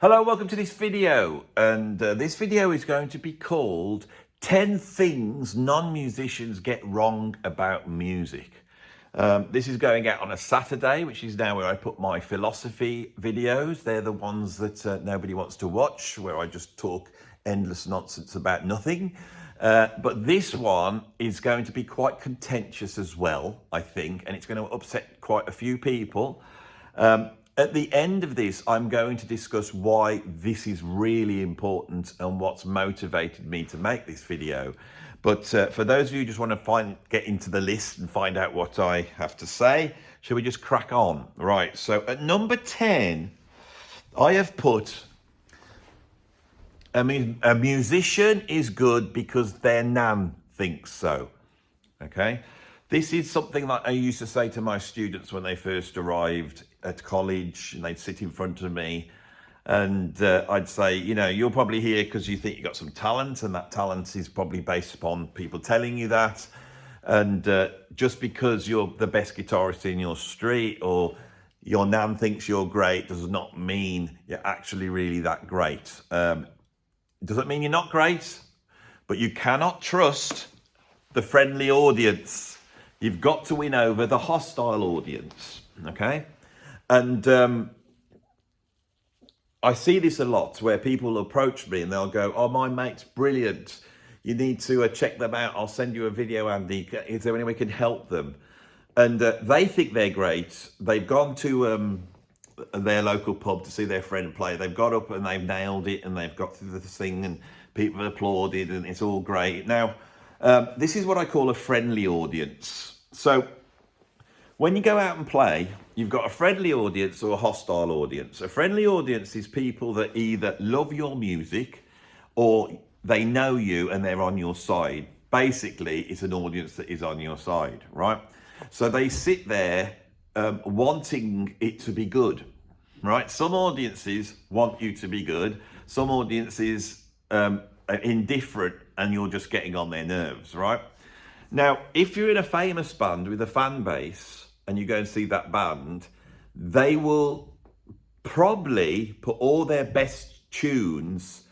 Hello, welcome to this video, and this video is going to be called 10 Things Non-Musicians Get Wrong About Music. This is going out on a Saturday, which is now where I put my philosophy videos. They're the ones that nobody wants to watch, where I just talk endless nonsense about nothing. But this one is going to be quite contentious as well, I think, and it's going to upset quite a few people. At the end of this, I'm going to discuss why this is really important and what's motivated me to make this video. But for those of you who just want to get into the list and find out what I have to say, shall we just crack on? Right, so at number 10, I have put, a musician is good because their nan thinks so, okay? This is something that I used to say to my students when they first arrived at college, and they'd sit in front of me and I'd say, you know, you're probably here because you think you got some talent, and that talent is probably based upon people telling you that. And just because you're the best guitarist in your street or your nan thinks you're great does not mean you're actually really that great. Doesn't mean you're not great, but you cannot trust the friendly audience. You've got to win over the hostile audience, okay? And I see this a lot where people approach me and they'll go, oh, my mate's brilliant. You need to check them out. I'll send you a video, Andy. Is there any way we can help them? And they think they're great. They've gone to their local pub to see their friend play. They've got up and they've nailed it and they've got through the thing and people have applauded and it's all great. Now, this is what I call a friendly audience. So when you go out and play, you've got a friendly audience or a hostile audience. A friendly audience is people that either love your music or they know you and they're on your side. Basically, it's an audience that is on your side, right? So they sit there wanting it to be good, right? Some audiences want you to be good. Some audiences are indifferent and you're just getting on their nerves, right? Now, if you're in a famous band with a fan base and you go and see that band, they will probably put all their best tunes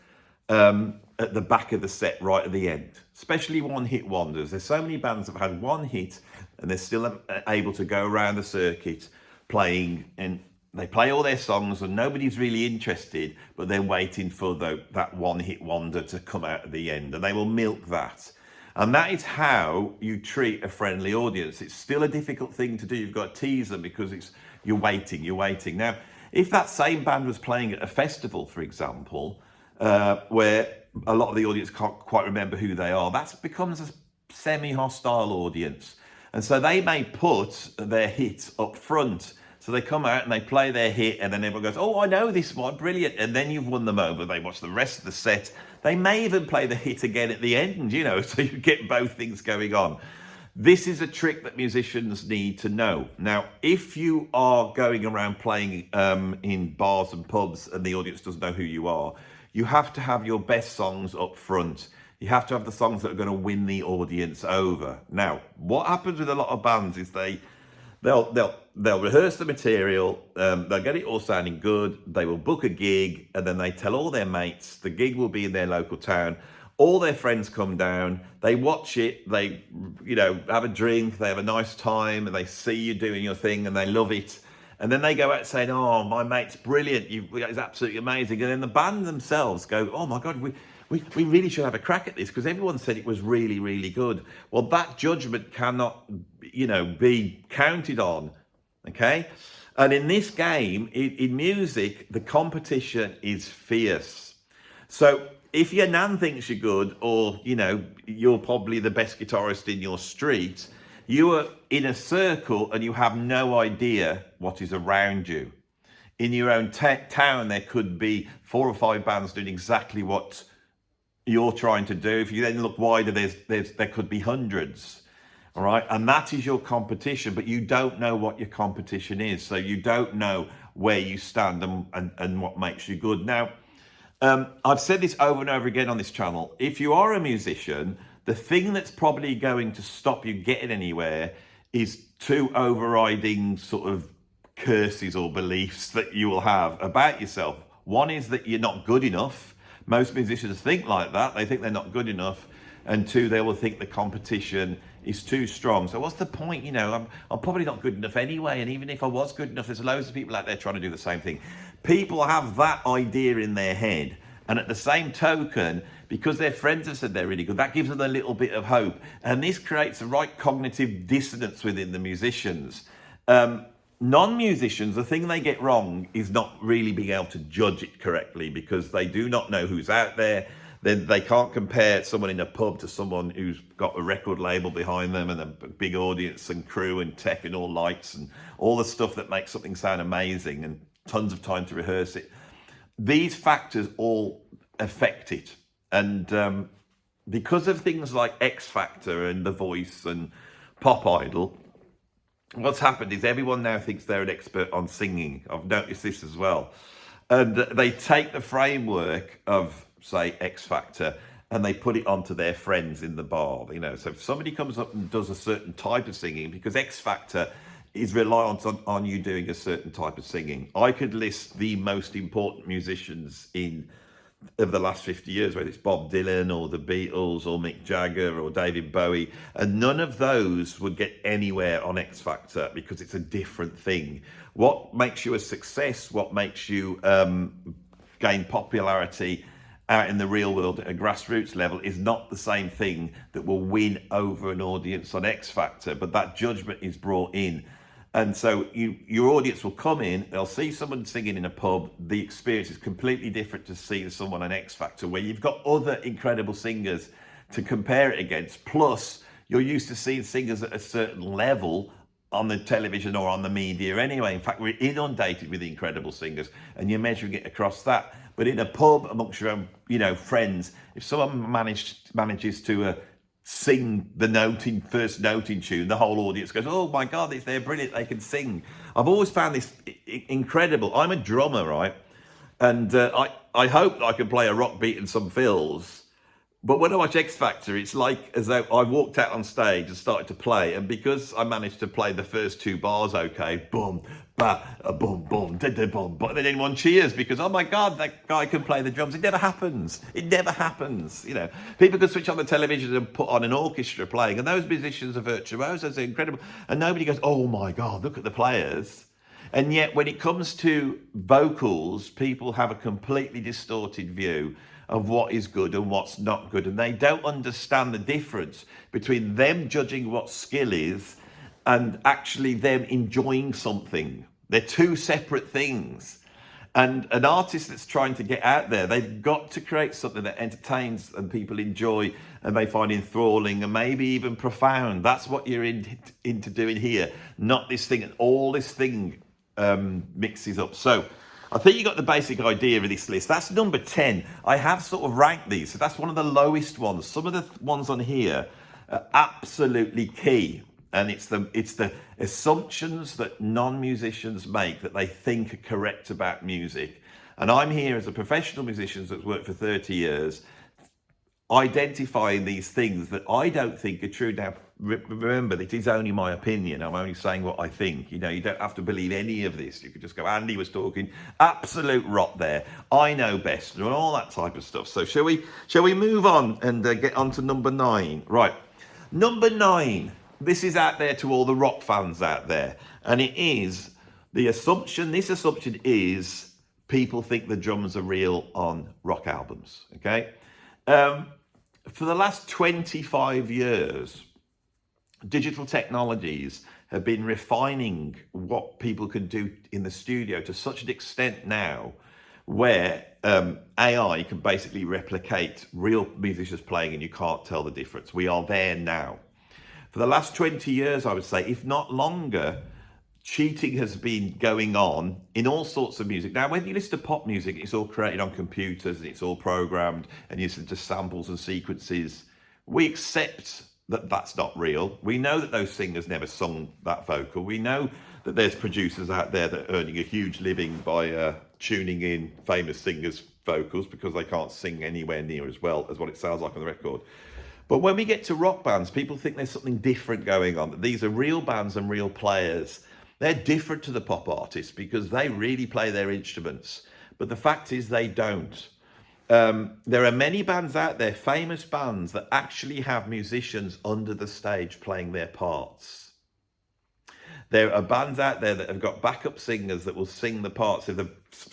at the back of the set right at the end, especially one-hit wonders. There's so many bands that have had one hit and they're still able to go around the circuit playing, and they play all their songs and nobody's really interested, but they're waiting for that one-hit wonder to come out at the end, and they will milk that. And that is how you treat a friendly audience. It's still a difficult thing to do. You've got to tease them because you're waiting. Now, if that same band was playing at a festival, for example, where a lot of the audience can't quite remember who they are, that becomes a semi-hostile audience. And so they may put their hits up front. So they come out and they play their hit and then everyone goes, oh, I know this one, brilliant. And then you've won them over. They watch the rest of the set. They may even play the hit again at the end, you know, so you get both things going on. This is a trick that musicians need to know. Now, if you are going around playing in bars and pubs and the audience doesn't know who you are, you have to have your best songs up front. You have to have the songs that are going to win the audience over. Now, what happens with a lot of bands is they'll rehearse the material, they'll get it all sounding good, they will book a gig, and then they tell all their mates, the gig will be in their local town, all their friends come down, they watch it, they, you know, have a drink, they have a nice time, and they see you doing your thing, and they love it. And then they go out saying, oh, my mate's brilliant, it's absolutely amazing. And then the band themselves go, oh my God, we really should have a crack at this because everyone said it was really, really good. Well, that judgment cannot, you know, be counted on, okay? And in this game, in music, the competition is fierce. So if your nan thinks you're good, or, you know, you're probably the best guitarist in your street, you are in a circle and you have no idea what is around you. In your own town, there could be 4 or 5 bands doing exactly what you're trying to do. If you then look wider, there could be hundreds, all right? And that is your competition, but you don't know what your competition is. So you don't know where you stand and what makes you good. Now, I've said this over and over again on this channel. If you are a musician, the thing that's probably going to stop you getting anywhere is 2 overriding sort of curses or beliefs that you will have about yourself. One is that you're not good enough. Most musicians think like that. They think they're not good enough. And two, they will think the competition is too strong. So what's the point? I'm probably not good enough anyway. And even if I was good enough, there's loads of people out there trying to do the same thing. People have that idea in their head. And at the same token, because their friends have said they're really good, that gives them a little bit of hope. And this creates a right cognitive dissonance within the musicians. Non-musicians, the thing they get wrong is not really being able to judge it correctly, because they do not know who's out there. Then they can't compare someone in a pub to someone who's got a record label behind them and a big audience and crew and tech and all lights and all the stuff that makes something sound amazing and tons of time to rehearse it. These factors all affect it. And because of things like X Factor and The Voice and Pop Idol, what's happened is everyone now thinks they're an expert on singing. I've noticed this as well. And they take the framework of, say, X Factor, and they put it onto their friends in the bar. So if somebody comes up and does a certain type of singing, because X Factor is reliant on you doing a certain type of singing. I could list the most important musicians of the last 50 years, whether it's Bob Dylan or the Beatles or Mick Jagger or David Bowie, and none of those would get anywhere on X Factor because it's a different thing. What makes you a success, what makes you gain popularity out in the real world at a grassroots level is not the same thing that will win over an audience on X Factor, but that judgment is brought in. And so your audience will come in, they'll see someone singing in a pub. The experience is completely different to seeing someone on X Factor, where you've got other incredible singers to compare it against. Plus, you're used to seeing singers at a certain level on the television or on the media anyway. In fact, we're inundated with incredible singers, and you're measuring it across that. But in a pub amongst your own, friends, if someone manages to sing the first note in tune, the whole audience goes, "Oh my God, they're brilliant, they can sing." I've always found this incredible. I'm a drummer, right? And I hope that I can play a rock beat and some fills. But when I watch X Factor, it's like as though I walked out on stage and started to play. And because I managed to play the first two bars okay, boom, ba, boom, boom, da, da, boom, but then anyone cheers because, oh my God, that guy can play the drums. It never happens. It never happens. People can switch on the television and put on an orchestra playing, and those musicians are virtuosos, they're incredible. And nobody goes, oh my God, look at the players. And yet when it comes to vocals, people have a completely distorted view of what is good and what's not good. And they don't understand the difference between them judging what skill is and actually them enjoying something. They're two separate things. And an artist that's trying to get out there, they've got to create something that entertains and people enjoy and they find enthralling and maybe even profound. That's what you're into doing here, not this thing. And all this thing mixes up. So I think you got the basic idea of this list. That's number 10. I have sort of ranked these. So that's one of the lowest ones. Some of the ones on here are absolutely key. And it's the assumptions that non-musicians make that they think are correct about music. And I'm here as a professional musician that's worked for 30 years, identifying these things that I don't think are true. Now, remember, it is only my opinion. I'm only saying what I think. You don't have to believe any of this. You could just go, Andy was talking absolute rot there. I know best, and all that type of stuff. So shall we move on and get on to number 9? Right, number 9. This is out there to all the rock fans out there, and it is the assumption. This assumption is people think the drums are real on rock albums. Okay. For the last 25 years, digital technologies have been refining what people can do in the studio to such an extent now where AI can basically replicate real musicians playing and you can't tell the difference. We are there now. For the last 20 years, I would say, if not longer, cheating has been going on in all sorts of music. Now, when you listen to pop music, it's all created on computers and it's all programmed and you listen to samples and sequences. We accept that that's not real. We know that those singers never sung that vocal. We know that there's producers out there that are earning a huge living by tuning in famous singers' vocals because they can't sing anywhere near as well as what it sounds like on the record. But when we get to rock bands, people think there's something different going on, that these are real bands and real players. They're different to the pop artists because they really play their instruments. but the fact is they don't. There are many bands out there, famous bands, that actually have musicians under the stage playing their parts. There are bands out there that have got backup singers that will sing the parts. If the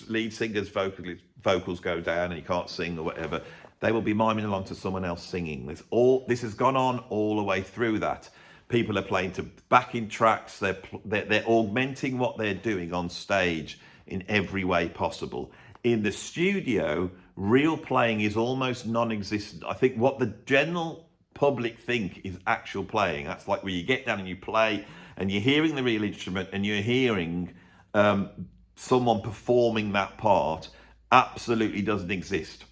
lead singer's vocals go down and he can't sing or whatever, they will be miming along to someone else singing. This has gone on all the way through that. People are playing to backing tracks. They're augmenting what they're doing on stage in every way possible. In the studio, real playing is almost non-existent. I think what the general public think is actual playing. That's like where you get down and you play and you're hearing the real instrument and you're hearing someone performing that part. Absolutely doesn't exist.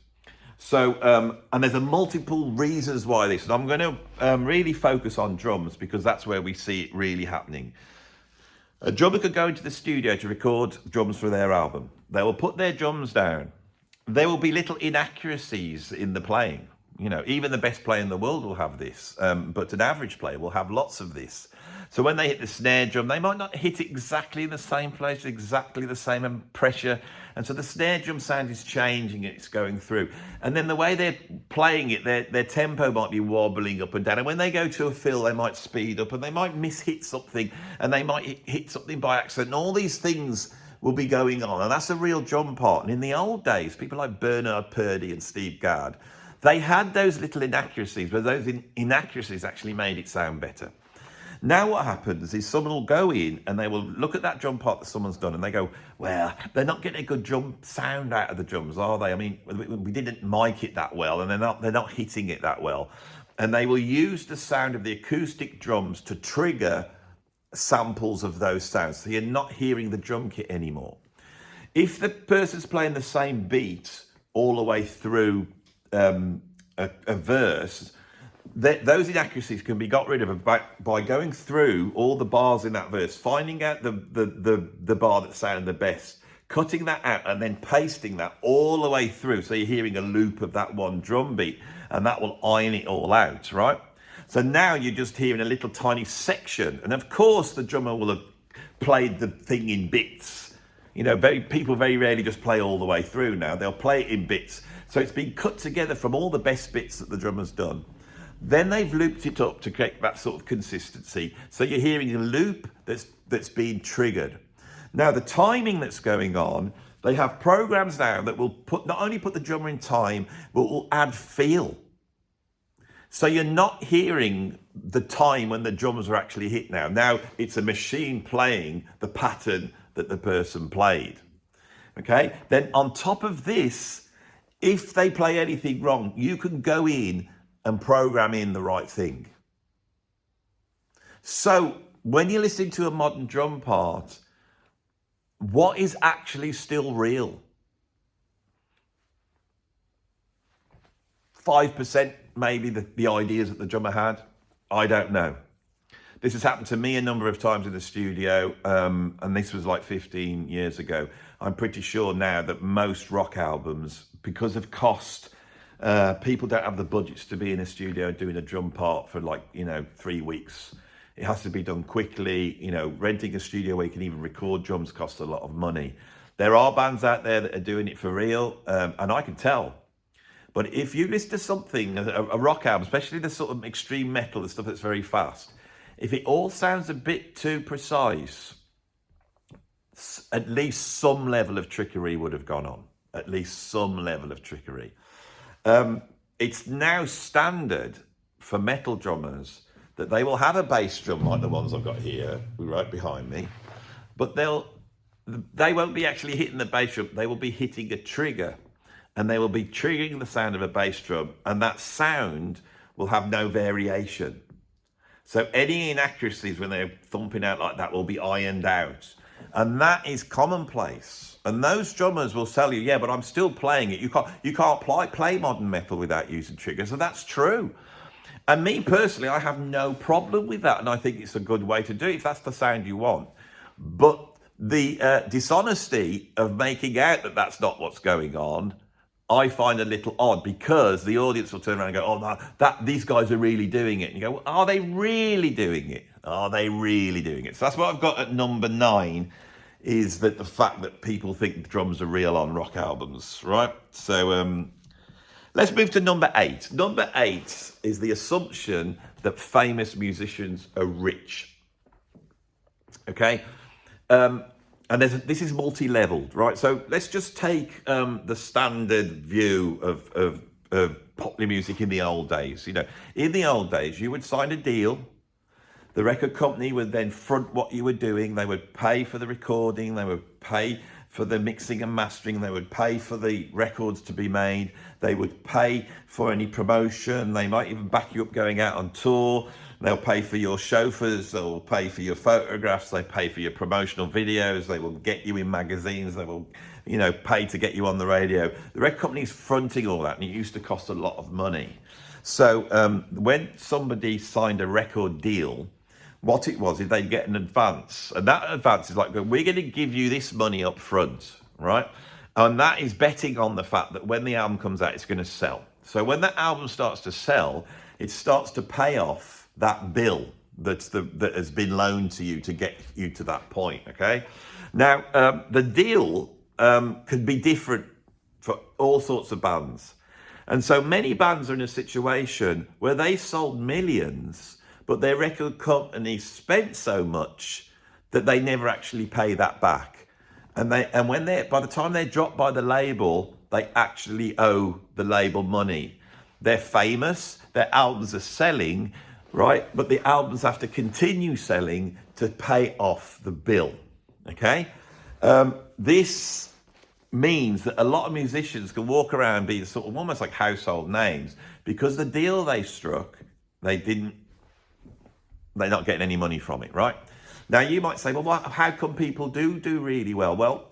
So, and there's a multiple reasons why this, and I'm going to really focus on drums because that's where we see it really happening. A drummer could go into the studio to record drums for their album. They will put their drums down. There will be little inaccuracies in the playing. You know, even the best player in the world will have this, but an average player will have lots of this. So when they hit the snare drum, they might not hit it exactly in the same place, exactly the same pressure. And so the snare drum sound is changing and it's going through. And then the way they're playing it, their tempo might be wobbling up and down. And when they go to a fill, they might speed up and they might mishit something and they might hit something by accident. And all these things will be going on. And that's a real drum part. And in the old days, people like Bernard Purdie and Steve Gadd, they had those little inaccuracies, but those inaccuracies actually made it sound better. Now what happens is someone will go in and they will look at that drum part that someone's done and they go, well, they're not getting a good drum sound out of the drums, are they? I mean, we didn't mic it that well and they're not hitting it that well. And they will use the sound of the acoustic drums to trigger samples of those sounds. So you're not hearing the drum kit anymore. If the person's playing the same beat all the way through a verse, those inaccuracies can be got rid of by going through all the bars in that verse, finding out the bar that sounded the best, cutting that out and then pasting that all the way through. So you're hearing a loop of that one drum beat and that will iron it all out, right? So now you're just hearing a little tiny section. And of course the drummer will have played the thing in bits. You know, people very rarely just play all the way through now. They'll play it in bits. So it's been cut together from all the best bits that the drummer's done. Then they've looped it up to create that sort of consistency. So you're hearing a loop that's being triggered. Now the timing that's going on, they have programs now that will not only put the drummer in time, but will add feel. So you're not hearing the time when the drums are actually hit now. Now it's a machine playing the pattern that the person played. Okay? Then on top of this, if they play anything wrong, you can go in and program in the right thing. So when you're listening to a modern drum part, what is actually still real? 5% maybe the ideas that the drummer had. I don't know. This has happened to me a number of times in the studio, and this was like 15 years ago. I'm pretty sure now that most rock albums, because of cost, people don't have the budgets to be in a studio doing a drum part for 3 weeks. It has to be done quickly. Renting a studio where you can even record drums costs a lot of money. There are bands out there that are doing it for real, and I can tell. But if you listen to something, a rock album, especially the sort of extreme metal, the stuff that's very fast, if it all sounds a bit too precise, at least some level of trickery would have gone on. At least some level of trickery. It's now standard for metal drummers that they will have a bass drum like the ones I've got here, right behind me, but they won't be actually hitting the bass drum. They will be hitting a trigger, and they will be triggering the sound of a bass drum, and that sound will have no variation. So any inaccuracies when they're thumping out like that will be ironed out. And that is commonplace. And those drummers will tell you, yeah, but I'm still playing it. You can't play modern metal without using triggers. And that's true. And me personally, I have no problem with that. And I think it's a good way to do it if that's the sound you want. But the dishonesty of making out that that's not what's going on, I find a little odd, because the audience will turn around and go, oh, no, these guys are really doing it. And you go, well, are they really doing it? Are they really doing it? So that's what I've got at number 9. is that the fact that people think the drums are real on rock albums, right? So let's move to number 8. Number 8 is the assumption that famous musicians are rich. Okay, and this is multi-leveled, right? So let's just take the standard view of popular music in the old days. You know, in the old days, you would sign a deal. The record company would then front what you were doing. They would pay for the recording. They would pay for the mixing and mastering. They would pay for the records to be made. They would pay for any promotion. They might even back you up going out on tour. They'll pay for your chauffeurs. They'll pay for your photographs. They pay for your promotional videos. They will get you in magazines. They will, you know, pay to get you on the radio. The record company's fronting all that, and it used to cost a lot of money. So when somebody signed a record deal, what it was is they'd get an advance, and that advance is like, we're going to give you this money up front, right? And that is betting on the fact that when the album comes out, it's going to sell. So when that album starts to sell, it starts to pay off that bill that has been loaned to you to get you to that point, okay? Now, the deal could be different for all sorts of bands. And so many bands are in a situation where they sold millions, but their record company spent so much that they never actually pay that back. And when by the time they're dropped by the label, they actually owe the label money. They're famous, their albums are selling, right? But the albums have to continue selling to pay off the bill, okay? This means that a lot of musicians can walk around being sort of almost like household names because the deal they struck, they're not getting any money from it, right? Now you might say, well, how come people do really well? Well,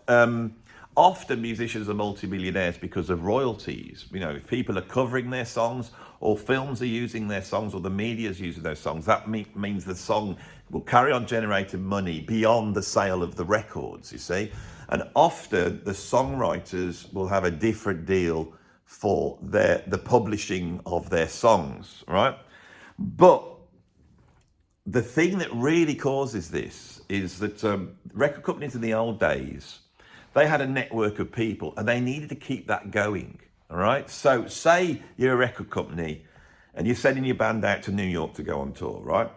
often musicians are multimillionaires because of royalties. You know, if people are covering their songs, or films are using their songs, or the media is using those songs, that means the song will carry on generating money beyond the sale of the records, you see. And often the songwriters will have a different deal for the publishing of their songs, right? But the thing that really causes this is that record companies in the old days, they had a network of people and they needed to keep that going, all right? So say you're a record company and you're sending your band out to New York to go on tour, right?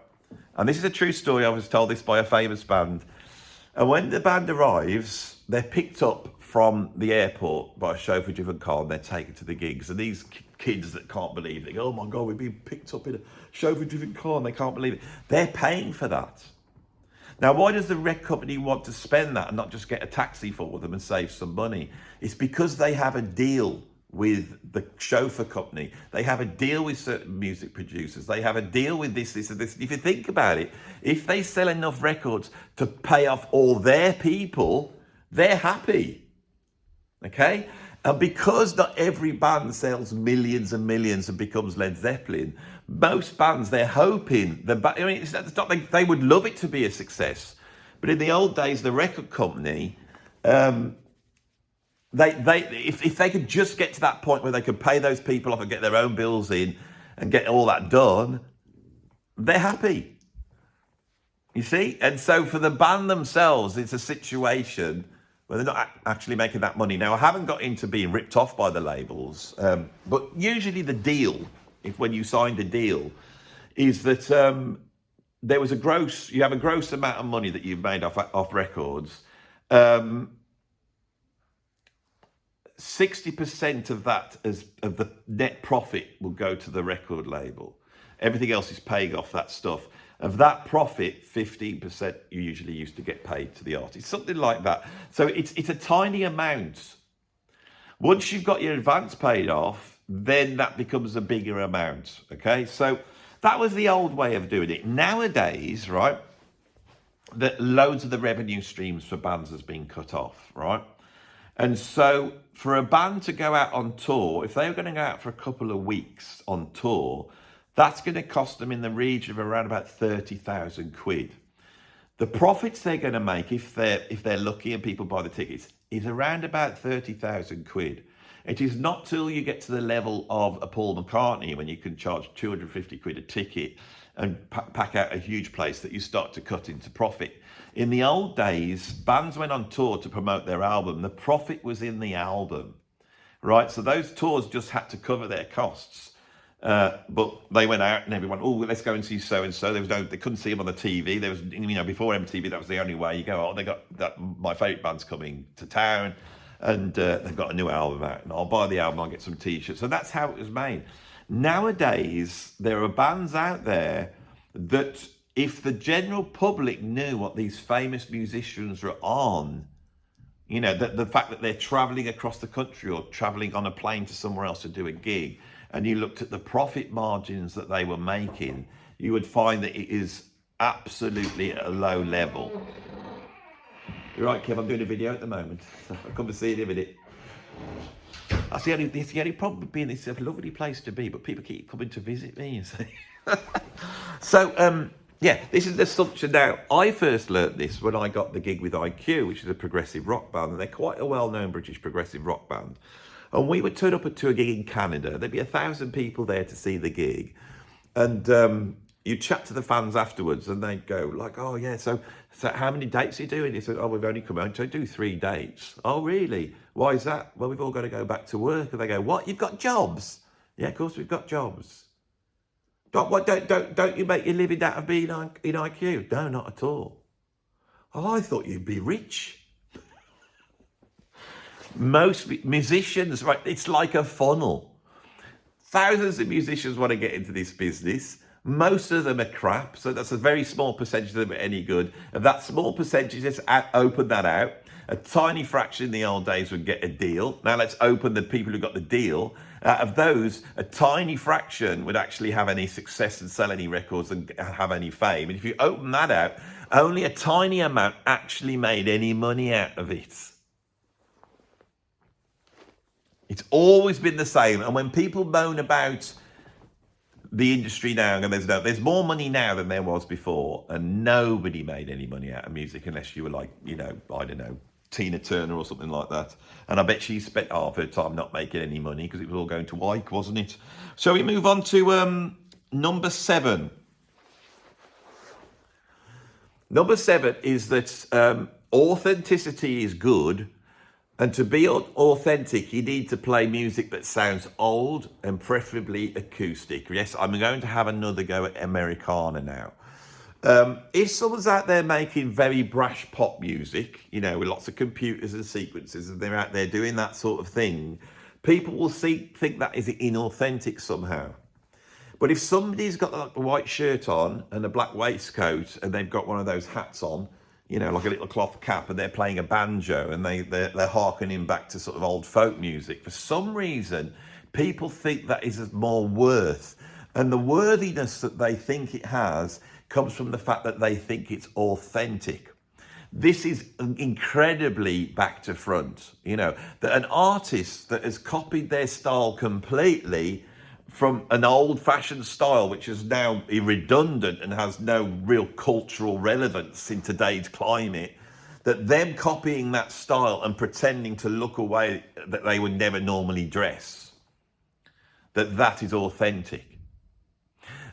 And this is a true story. I was told this by a famous band. And when the band arrives, they're picked up from the airport by a chauffeur-driven car and they're taken to the gigs. And these kids that can't believe it, they go, oh my God, we're being picked up in a chauffeur-driven car, and they can't believe it. They're paying for that. Now, why does the record company want to spend that and not just get a taxi for them and save some money? It's because they have a deal with the chauffeur company. They have a deal with certain music producers. They have a deal with this, and this. If you think about it, if they sell enough records to pay off all their people, they're happy, okay? And because not every band sells millions and millions and becomes Led Zeppelin, most bands, they're hoping, it's not like they would love it to be a success. But in the old days, the record company, if they could just get to that point where they could pay those people off and get their own bills in and get all that done, they're happy. You see? And so for the band themselves, it's a situation where they're not actually making that money. Now, I haven't got into being ripped off by the labels, but usually the deal, when you signed a deal, is that you have a gross amount of money that you've made off records. 60% of that of the net profit will go to the record label. Everything else is paying off that stuff. Of that profit, 15% you usually used to get paid to the artist, something like that. So it's a tiny amount. Once you've got your advance paid off, then that becomes a bigger amount, okay? So that was the old way of doing it. Nowadays, right, that loads of the revenue streams for bands has been cut off, right? And so for a band to go out on tour, if they were going to go out for a couple of weeks on tour, that's going to cost them in the region of around about 30,000 quid. The profits they're going to make, if they're lucky and people buy the tickets, is around about 30,000 quid. It is not till you get to the level of a Paul McCartney when you can charge 250 quid a ticket and pack out a huge place that you start to cut into profit. In the old days, bands went on tour to promote their album. The profit was in the album, right? So those tours just had to cover their costs. But they went out and everyone, oh, let's go and see so and so. They couldn't see them on the TV. There was, before MTV, that was the only way. You go, oh, they got that. My favourite band's coming to town, and they've got a new album out, and I'll buy the album. I'll get some T-shirts. So that's how it was made. Nowadays, there are bands out there that, if the general public knew what these famous musicians are on, the fact that they're traveling across the country or traveling on a plane to somewhere else to do a gig, and you looked at the profit margins that they were making, you would find that it is absolutely at a low level. You're right, Kev, I'm doing a video at the moment, so I'll come and see you in a minute. That's the only problem with being, it's a lovely place to be, but people keep coming to visit me, you see. So, yeah, this is the assumption now. I first learnt this when I got the gig with IQ, which is a progressive rock band, and they're quite a well-known British progressive rock band. And we would turn up to a gig in Canada. There'd be 1,000 people there to see the gig. And you'd chat to the fans afterwards, and they'd go like, oh, yeah, so how many dates are you doing? He said, oh, we've only come out to do 3 dates. Oh, really? Why is that? Well, we've all got to go back to work. And they go, what? You've got jobs? Yeah, of course we've got jobs. Don't you make your living out of being in IQ? No, not at all. Oh, I thought you'd be rich. Most musicians, right, it's like a funnel. Thousands of musicians want to get into this business. Most of them are crap, so that's a very small percentage of them are any good. Of that small percentage, let's open that out. A tiny fraction in the old days would get a deal. Now let's open the people who got the deal. Out of those, a tiny fraction would actually have any success and sell any records and have any fame. And if you open that out, only a tiny amount actually made any money out of it. It's always been the same. And when people moan about the industry now, and there's more money now than there was before, and nobody made any money out of music unless you were like, I don't know, Tina Turner or something like that. And I bet she spent half her time not making any money because it was all going to Ike, wasn't it? So we move on to number 7. Number 7 is that authenticity is good. And to be authentic, you need to play music that sounds old and preferably acoustic. Yes, I'm going to have another go at Americana now. If someone's out there making very brash pop music, with lots of computers and sequences, and they're out there doing that sort of thing, people will think that is inauthentic somehow. But if somebody's got like a white shirt on and a black waistcoat, and they've got one of those hats on, like a little cloth cap, and they're playing a banjo, and they're harkening back to sort of old folk music, for some reason, people think that is more worth. And the worthiness that they think it has comes from the fact that they think it's authentic. This is incredibly back to front, that an artist that has copied their style completely from an old-fashioned style, which is now redundant and has no real cultural relevance in today's climate, that them copying that style and pretending to look a way that they would never normally dress, that is authentic.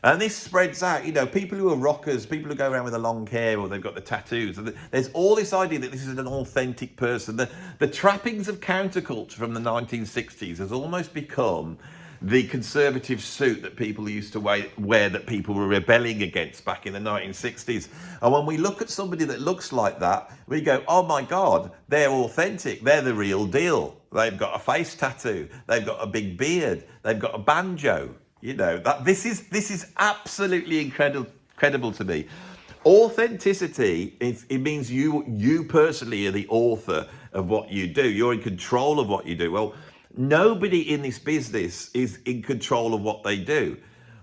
And this spreads out, people who are rockers, people who go around with the long hair or they've got the tattoos. There's all this idea that this is an authentic person. The trappings of counterculture from the 1960s has almost become the conservative suit that people used to wear that people were rebelling against back in the 1960s. And when we look at somebody that looks like that, we go, oh my God, they're authentic. They're the real deal. They've got a face tattoo. They've got a big beard. They've got a banjo. This is absolutely incredible to me. Authenticity, it means you personally are the author of what you do. You're in control of what you do. Well, nobody in this business is in control of what they do.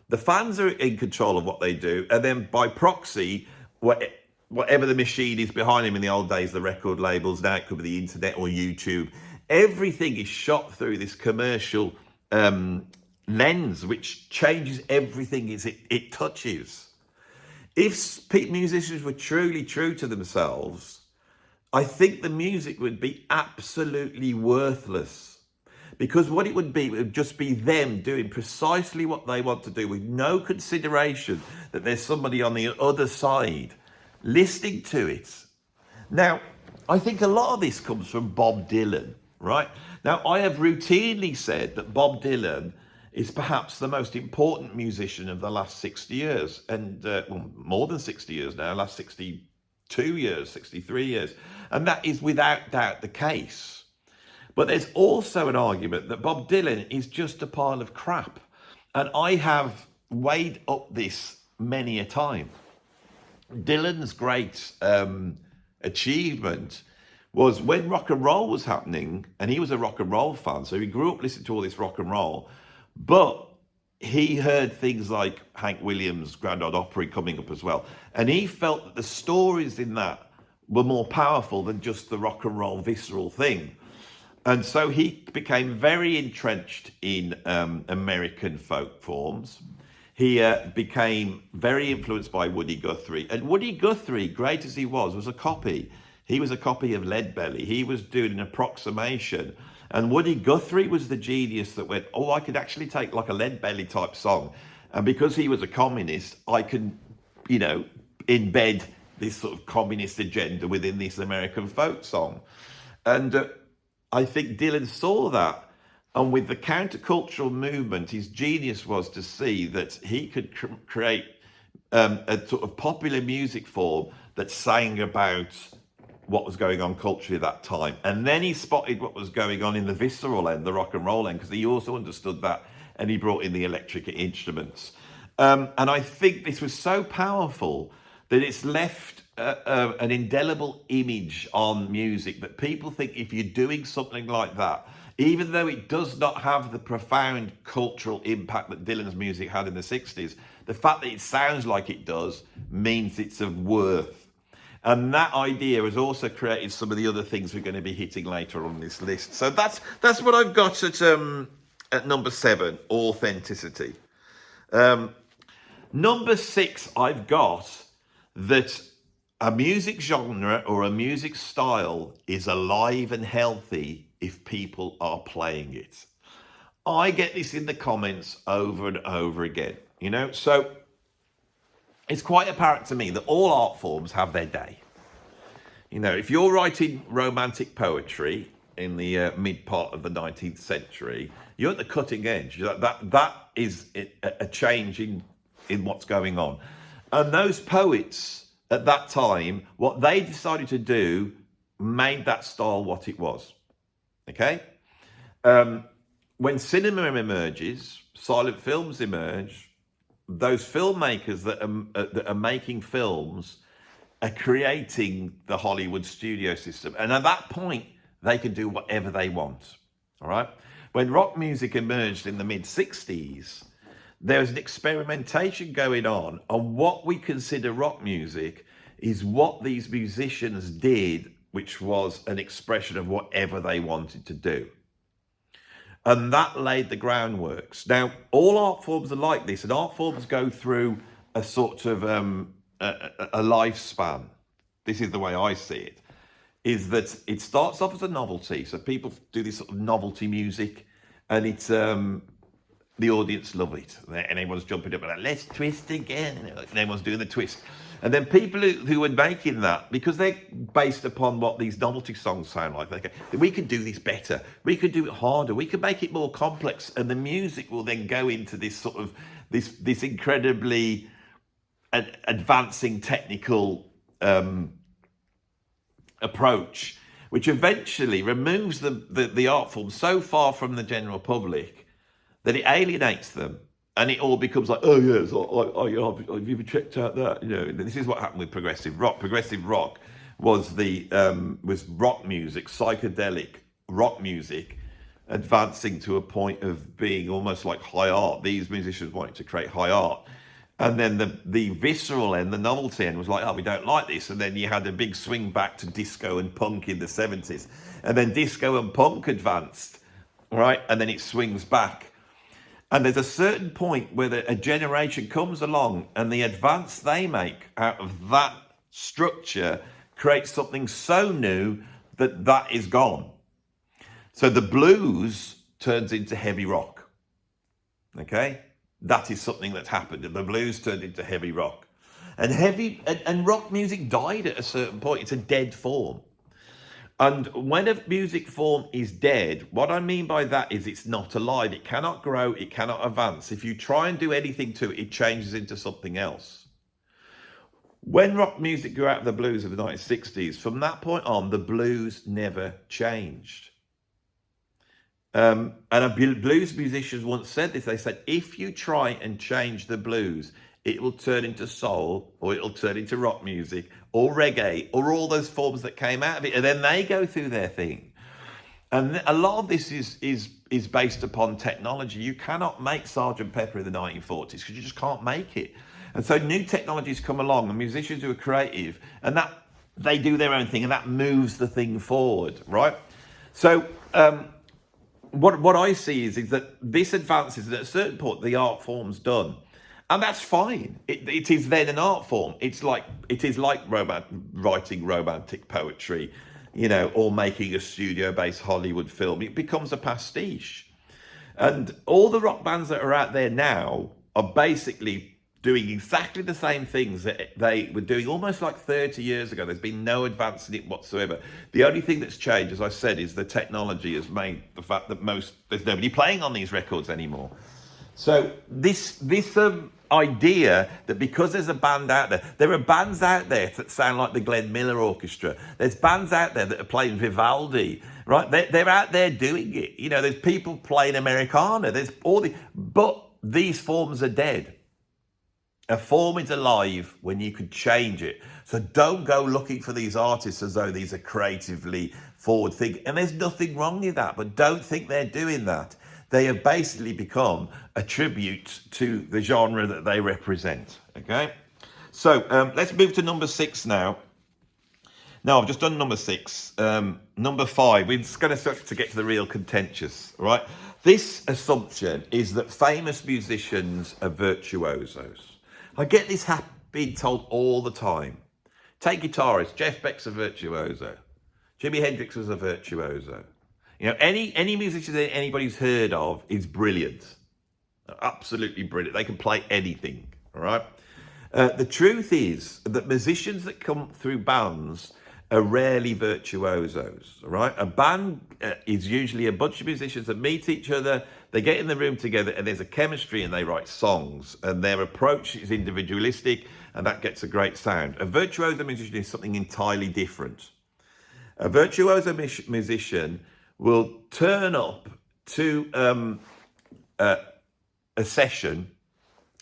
The fans are in control of what they do, and then by proxy, whatever the machine is behind them. In the old days, the record labels, now it could be the internet or YouTube. Everything is shot through this commercial lens, which changes everything it touches. If musicians were truly true to themselves, I think the music would be absolutely worthless, because what it would just be them doing precisely what they want to do with no consideration that there's somebody on the other side listening to it. Now, I think a lot of this comes from Bob Dylan, right? Now, I have routinely said that Bob Dylan is perhaps the most important musician of the last 60 years, and well, more than 60 years now, last 62 years, 63 years. And that is without doubt the case. But there's also an argument that Bob Dylan is just a pile of crap. And I have weighed up this many a time. Dylan's great achievement was when rock and roll was happening, and he was a rock and roll fan, so he grew up listening to all this rock and roll, but he heard things like Hank Williams' Grand Ole Opry coming up as well, and he felt that the stories in that were more powerful than just the rock and roll visceral thing. And so he became very entrenched in American folk forms. He became very influenced by Woody Guthrie. And Woody Guthrie, great as he was a copy. He was a copy of Leadbelly. He was doing an approximation. And Woody Guthrie was the genius that went, oh, I could actually take like a Leadbelly type song. And because he was a communist, I can, embed this sort of communist agenda within this American folk song. And I think Dylan saw that. And with the countercultural movement, his genius was to see that he could create a sort of popular music form that sang about what was going on culturally at that time. And then he spotted what was going on in the visceral end, the rock and roll end, because he also understood that, and he brought in the electric instruments. And I think this was so powerful that it's left an indelible image on music, that people think if you're doing something like that, even though it does not have the profound cultural impact that Dylan's music had in the 60s, the fact that it sounds like it does means it's of worth. And that idea has also created some of the other things we're going to be hitting later on this list. So that's what I've got at number 7, authenticity. Number 6, I've got that a music genre or a music style is alive and healthy if people are playing it. I get this in the comments over and over again, so it's quite apparent to me that all art forms have their day. If you're writing romantic poetry in the mid part of the 19th century, you're at the cutting edge. That is a change in what's going on. And those poets at that time, what they decided to do made that style what it was. Okay? When cinema emerges, silent films emerge, those filmmakers that are making films are creating the Hollywood studio system. And at that point, they can do whatever they want. All right? When rock music emerged in the mid-60s, there was an experimentation going on what we consider rock music is what these musicians did, which was an expression of whatever they wanted to do. And that laid the groundworks. Now, all art forms are like this, and art forms go through a sort of a lifespan. This is the way I see it, is that it starts off as a novelty. So people do this sort of novelty music, and it's the audience love it. And everyone's jumping up and like, let's twist again. And everyone's doing the twist. And then people who are making that, because they're based upon what these novelty songs sound like, they go, we can do this better, we can do it harder, we can make it more complex, and the music will then go into this sort of this incredibly advancing technical approach, which eventually removes the art form so far from the general public that it alienates them. And it all becomes like, oh yes, have you ever checked out that? This is what happened with progressive rock. Progressive rock was was rock music, psychedelic rock music, advancing to a point of being almost like high art. These musicians wanted to create high art. And then the visceral end, the novelty end was like, oh, we don't like this. And then you had a big swing back to disco and punk in the 70s. And then disco and punk advanced, right? And then it swings back. And there's a certain point where a generation comes along and the advance they make out of that structure creates something so new that that is gone. So the blues turns into heavy rock. Okay? That is something that's happened. The blues turned into heavy rock. And rock music died at a certain point. It's a dead form. And when a music form is dead, what I mean by that is it's not alive. It cannot grow. It cannot advance. If you try and do anything to it, it changes into something else. When rock music grew out of the blues of the 1960s, from that point on, the blues never changed. And a blues musicians once said this. They said, if you try and change the blues, it will turn into soul, or it'll turn into rock music, or reggae, or all those forms that came out of it. And then they go through their thing. And a lot of this is based upon technology. You cannot make Sgt. Pepper in the 1940s because you just can't make it. And so new technologies come along, and musicians who are creative, and that they do their own thing, and that moves the thing forward, right? So what I see is that this advances, and at a certain point, the art form's done. And that's fine. It is then an art form. It is like writing romantic poetry, or making a studio-based Hollywood film. It becomes a pastiche. And all the rock bands that are out there now are basically doing exactly the same things that they were doing almost like 30 years ago. There's been no advance in it whatsoever. The only thing that's changed, as I said, is the technology has made the fact that there's nobody playing on these records anymore. So this idea that because there's a band out there are bands out there that sound like the Glenn Miller Orchestra. There's bands out there that are playing Vivaldi, right? They're out there doing it. There's people playing Americana. There's but these forms are dead. A form is alive when you could change it. So don't go looking for these artists as though these are creatively forward thinking. And there's nothing wrong with that, but don't think they're doing that. They have basically become a tribute to the genre that they represent. Okay, so let's move to number 6 now. No, I've just done number 6. Number 5, we're just going to start to get to the real contentious, right? This assumption is that famous musicians are virtuosos. I get this being told all the time. Take guitarist, Jeff Beck's a virtuoso. Jimi Hendrix was a virtuoso. Any musician that anybody's heard of is brilliant. Absolutely brilliant. They can play anything, all right? The truth is that musicians that come through bands are rarely virtuosos, all right? A band is usually a bunch of musicians that meet each other, they get in the room together, and there's a chemistry, and they write songs, and their approach is individualistic, and that gets a great sound. A virtuoso musician is something entirely different. A virtuoso musician will turn up to a session.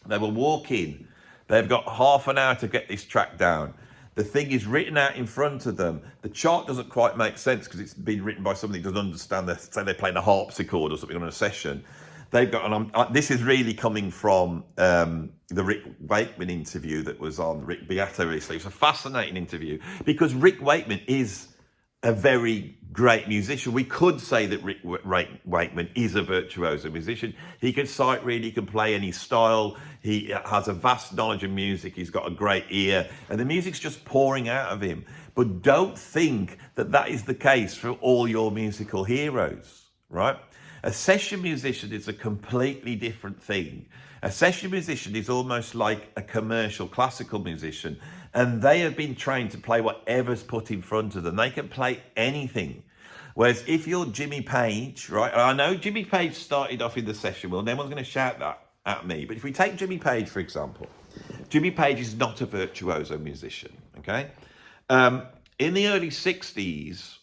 They will walk in. They've got half an hour to get this track down. The thing is written out in front of them. The chart doesn't quite make sense because it's been written by somebody who doesn't understand. Say they're playing a harpsichord or something on a session. They've got, this is really coming from the Rick Wakeman interview that was on Rick Beato recently. It's a fascinating interview because Rick Wakeman is a very great musician. We could say that Rick Wakeman is a virtuoso musician. He can sight read, he can play any style. He has a vast knowledge of music. He's got a great ear, and the music's just pouring out of him. But don't think that that is the case for all your musical heroes, right? A session musician is a completely different thing. A session musician is almost like a commercial classical musician, and they have been trained to play whatever's put in front of them. They can play anything. Whereas if you're Jimmy Page, right? And I know Jimmy Page started off in the session world, no one's going to shout that at me. But if we take Jimmy Page, for example, Jimmy Page is not a virtuoso musician, okay? In the early 60s,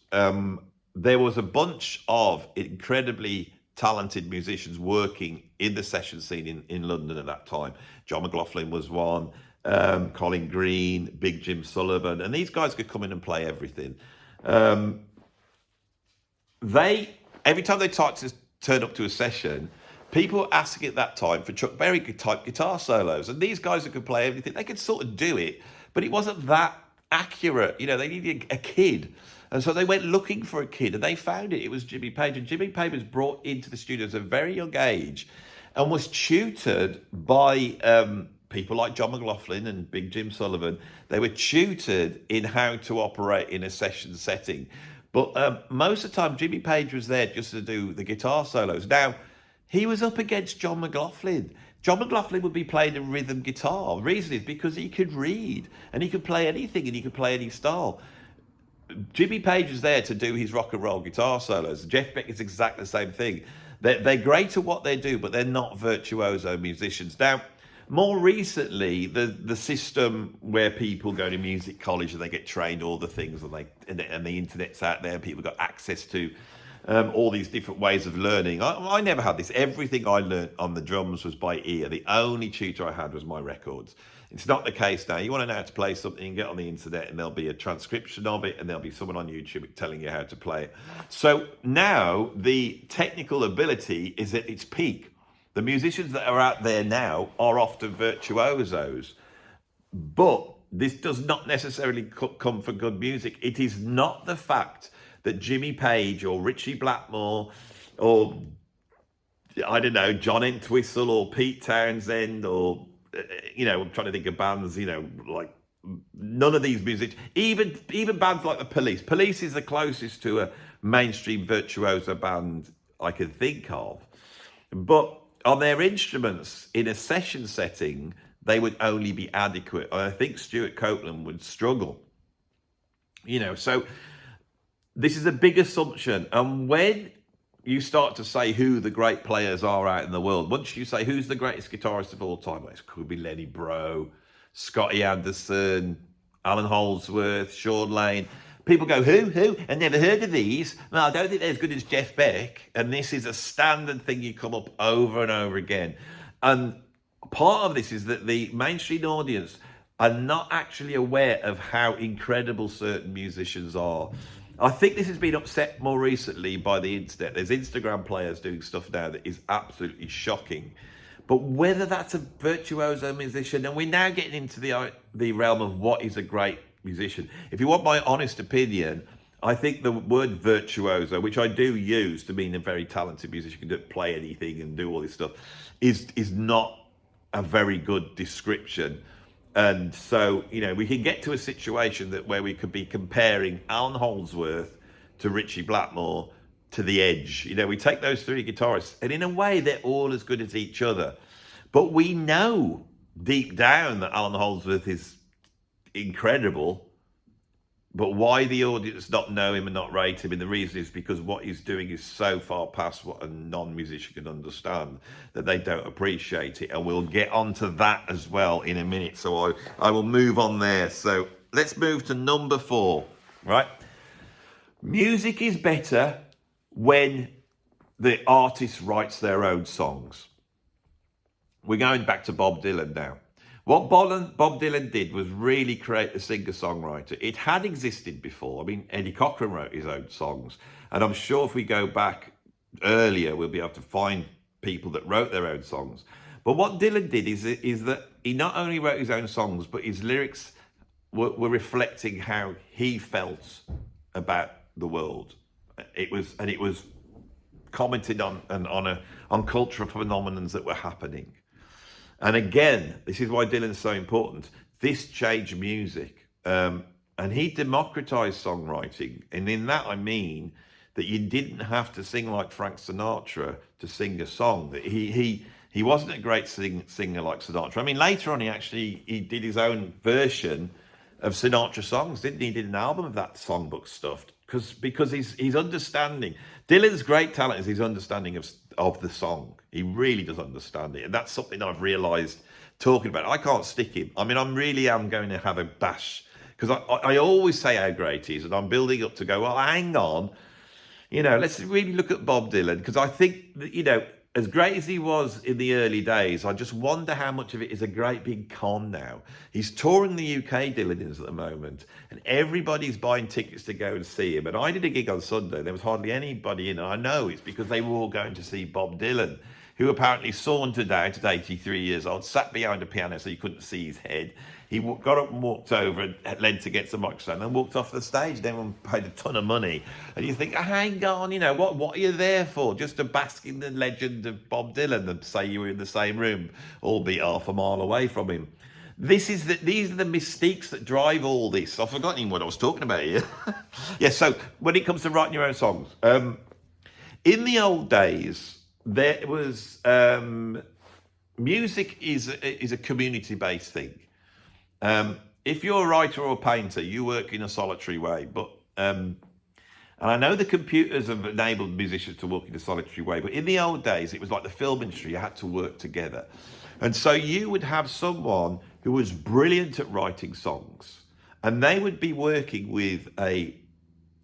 there was a bunch of incredibly talented musicians working in the session scene in London at that time. John McLaughlin was one, Colin Green, Big Jim Sullivan, and these guys could come in and play everything. Every time they turn up to a session, people were asking at that time for Chuck Berry type guitar solos, and these guys who could play everything, they could sort of do it, but it wasn't that accurate. They needed a kid. And so they went looking for a kid, and they found it. It was Jimmy Page. And Jimmy Page was brought into the studio at a very young age and was tutored by people like John McLaughlin and Big Jim Sullivan, they were tutored in how to operate in a session setting. But most of the time, Jimmy Page was there just to do the guitar solos. Now, he was up against John McLaughlin. John McLaughlin would be playing a rhythm guitar. The reason is because he could read and he could play anything and he could play any style. Jimmy Page was there to do his rock and roll guitar solos. Jeff Beck is exactly the same thing. They're great at what they do, but they're not virtuoso musicians. Now, more recently, the system where people go to music college and they get trained all the things and the internet's out there, people got access to all these different ways of learning. I never had this. Everything I learned on the drums was by ear. The only tutor I had was my records. It's not the case now. You want to know how to play something, get on the internet and there'll be a transcription of it and there'll be someone on YouTube telling you how to play it. So now the technical ability is at its peak. The musicians that are out there now are often virtuosos, but this does not necessarily come from good music. It is not the fact that Jimmy Page or Richie Blackmore or, I don't know, John Entwistle or Pete Townsend or, I'm trying to think of bands, like none of these musicians, even bands like the Police. Police is the closest to a mainstream virtuoso band I can think of. But on their instruments, in a session setting, they would only be adequate. I think Stuart Copeland would struggle. So this is a big assumption. And when you start to say who the great players are out in the world, once you say who's the greatest guitarist of all time, well, it could be Lenny Breau, Scotty Anderson, Alan Holdsworth, Sean Lane. People go, who? I never heard of these. No, I don't think they're as good as Jeff Beck. And this is a standard thing you come up over and over again. And part of this is that the mainstream audience are not actually aware of how incredible certain musicians are. I think this has been upset more recently by the internet. There's Instagram players doing stuff now that is absolutely shocking. But whether that's a virtuoso musician, and we're now getting into the realm of what is a great musician. If you want my honest opinion, I think the word virtuoso, which I do use to mean a very talented musician, can play anything and do all this stuff, is not a very good description. And so, we can get to a situation where we could be comparing Alan Holdsworth to Richie Blackmore to The Edge. We take those three guitarists, and in a way, they're all as good as each other. But we know deep down that Alan Holdsworth is incredible. But why the audience not know him and not rate him, and the reason is because what he's doing is so far past what a non-musician can understand that they don't appreciate it. And we'll get onto that as well in a minute. So I will move on there. So let's move to number 4, right? Music is better when the artist writes their own songs. We're going back to Bob Dylan now. What Bob Dylan did was really create a singer-songwriter. It had existed before. I mean, Eddie Cochran wrote his own songs. And I'm sure if we go back earlier, we'll be able to find people that wrote their own songs. But what Dylan did is that he not only wrote his own songs, but his lyrics were reflecting how he felt about the world. It was commented on cultural phenomena that were happening. And again, this is why Dylan's so important. This changed music. And he democratized songwriting. And in that, I mean that you didn't have to sing like Frank Sinatra to sing a song. He wasn't a great singer like Sinatra. I mean, later on, he did his own version of Sinatra songs, didn't he? He did an album of that songbook stuff. Because his understanding, Dylan's great talent is his understanding of the song. He really does understand it. And that's something I've realised talking about it. I can't stick him. I mean, I really am going to have a bash. Because I always say how great he is. And I'm building up to go, well, hang on. Let's really look at Bob Dylan. Because I think that, as great as he was in the early days, I just wonder how much of it is a great big con now. He's touring the UK, Dylan is at the moment, and everybody's buying tickets to go and see him. And I did a gig on Sunday. There was hardly anybody in. And I know it's because they were all going to see Bob Dylan, who apparently sauntered out at 83 years old, sat behind a piano so you couldn't see his head. He got up and walked over and leant against the microphone and walked off the stage. And everyone paid a ton of money. And you think, hang on, you know, what are you there for? Just to bask in the legend of Bob Dylan and say you were in the same room, albeit half a mile away from him. These are the mystiques that drive all this. I've forgotten what I was talking about here. Yeah, so when it comes to writing your own songs, in the old days, there was music is a community-based thing. If you're a writer or a painter, you work in a solitary way. But and I know the computers have enabled musicians to work in a solitary way. But in the old days, it was like the film industry. You had to work together. And so you would have someone who was brilliant at writing songs, and they would be working with a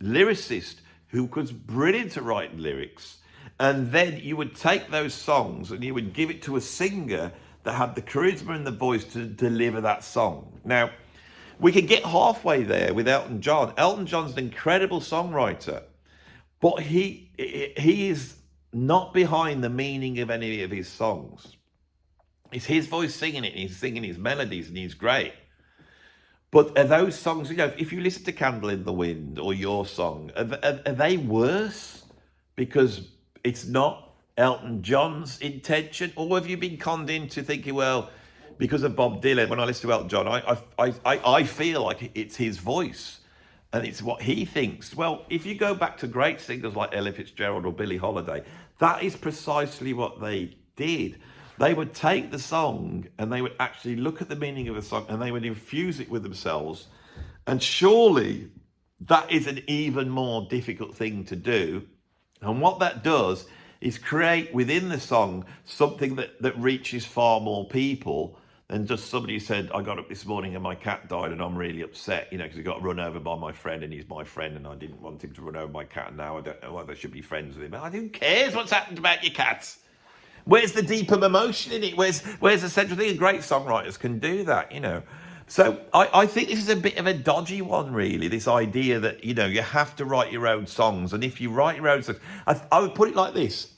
lyricist who was brilliant at writing lyrics. And then you would take those songs and you would give it to a singer that had the charisma and the voice to deliver that song. Now, we could get halfway there with Elton John. Elton John's an incredible songwriter, but he is not behind the meaning of any of his songs. It's his voice singing it, and he's singing his melodies, and he's great. But are those songs, you know, if you listen to Candle in the Wind or Your Song, are they worse because it's not Elton John's intention? Or have you been conned into thinking, well, because of Bob Dylan, when I listen to Elton John, I feel like it's his voice and it's what he thinks. Well, if you go back to great singers like Ella Fitzgerald or Billie Holiday, that is precisely what they did. They would take the song and they would actually look at the meaning of the song and they would infuse it with themselves. And surely that is an even more difficult thing to do. And what that does is create within the song something that reaches far more people than just somebody who said, I got up this morning and my cat died and I'm really upset, you know, because he got run over by my friend and he's my friend and I didn't want him to run over my cat and now I don't know whether I should be friends with him. Who cares what's happened about your cats? Where's the deeper emotion in it? Where's the central thing? And great songwriters can do that, you know. So I think this is a bit of a dodgy one, really, this idea that, you know, you have to write your own songs. And if you write your own songs, I would put it like this.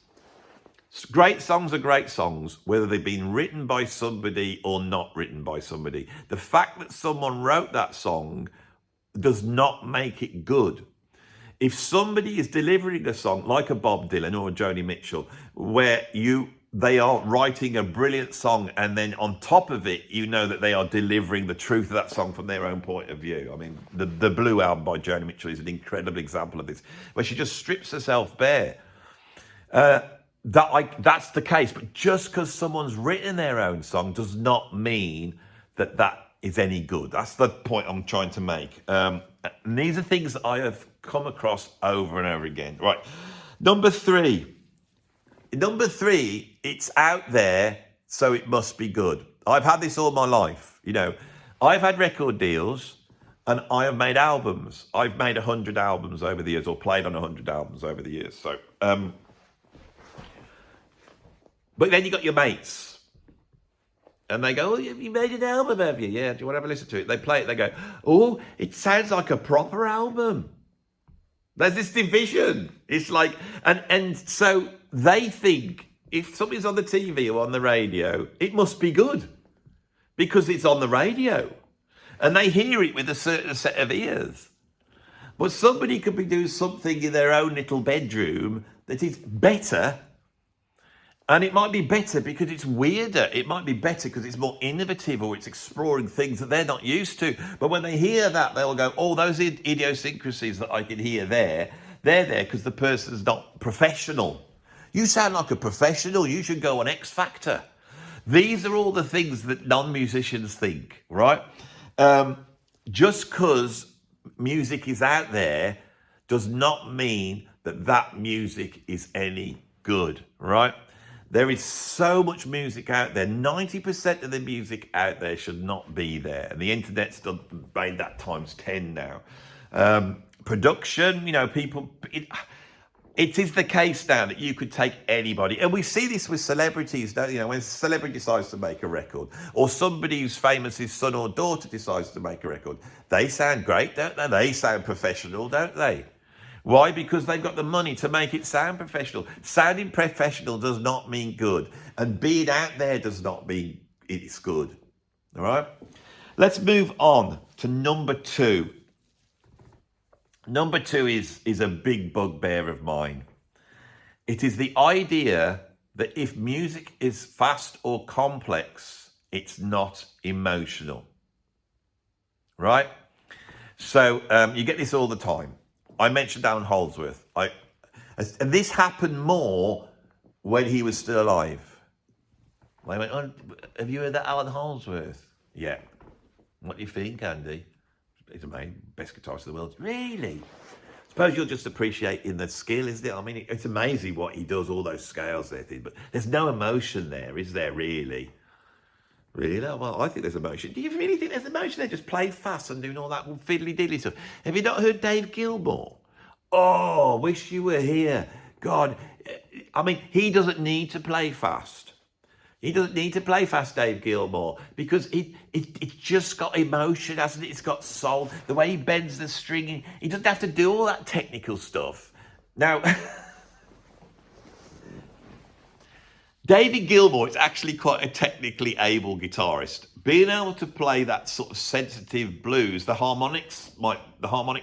Great songs are great songs, whether they've been written by somebody or not written by somebody. The fact that someone wrote that song does not make it good. If somebody is delivering a song like a Bob Dylan or a Joni Mitchell, where they are writing a brilliant song and then on top of it, you know that they are delivering the truth of that song from their own point of view. I mean, the Blue album by Joni Mitchell is an incredible example of this, where she just strips herself bare. That's the case, but just because someone's written their own song does not mean that is any good. That's the point I'm trying to make. And these are things that I have come across over and over again. Right, number three, it's out there, so it must be good. I've had this all my life. You know, I've had record deals and I have made albums. I've made 100 albums over the years or played on 100 albums over the years. So, but then you got your mates and they go, oh, you made an album, have you? Yeah, do you want to have a listen to it? They play it, they go, oh, it sounds like a proper album. There's this division. It's like, and so they think if something's on the TV or on the radio, it must be good because it's on the radio. And they hear it with a certain set of ears. But somebody could be doing something in their own little bedroom that is better. And it might be better because it's weirder. It might be better because it's more innovative or it's exploring things that they're not used to. But when they hear that, they'll go, oh, those idiosyncrasies that I can hear there, they're there because the person's not professional. You sound like a professional. You should go on X Factor. These are all the things that non-musicians think, right? Just because music is out there does not mean that music is any good, right? There is so much music out there. 90% of the music out there should not be there. And the internet's made that times 10 now. Production, you know, people... It is the case now that you could take anybody. And we see this with celebrities, don't you? When a celebrity decides to make a record, or somebody who's famous, his son or daughter decides to make a record, they sound great, don't they? They sound professional, don't they? Why? Because they've got the money to make it sound professional. Sounding professional does not mean good. And being out there does not mean it's good. All right? Let's move on to number 2. Number 2 is a big bugbear of mine. It is the idea that if music is fast or complex, it's not emotional. Right? So you get this all the time. I mentioned Alan Holdsworth. And this happened more when he was still alive. I went, oh, have you heard that Alan Holdsworth? Yeah. What do you think, Andy? He's amazing, best guitarist in the world. Really? Suppose you're just appreciating the skill, isn't it? I mean, it's amazing what he does, all those scales there, but there's no emotion there, is there really? Really? Well, I think there's emotion. Do you really think there's emotion there? Just play fast and doing all that fiddly-diddly stuff. Have you not heard Dave Gilmour? Oh, wish you were here. God, I mean, he doesn't need to play fast. He doesn't need to play fast, Dave Gilmour, because it's just got emotion, hasn't it? It's got soul. The way he bends the string, he doesn't have to do all that technical stuff. Now, David Gilmour is actually quite a technically able guitarist. Being able to play that sort of sensitive blues, the harmonic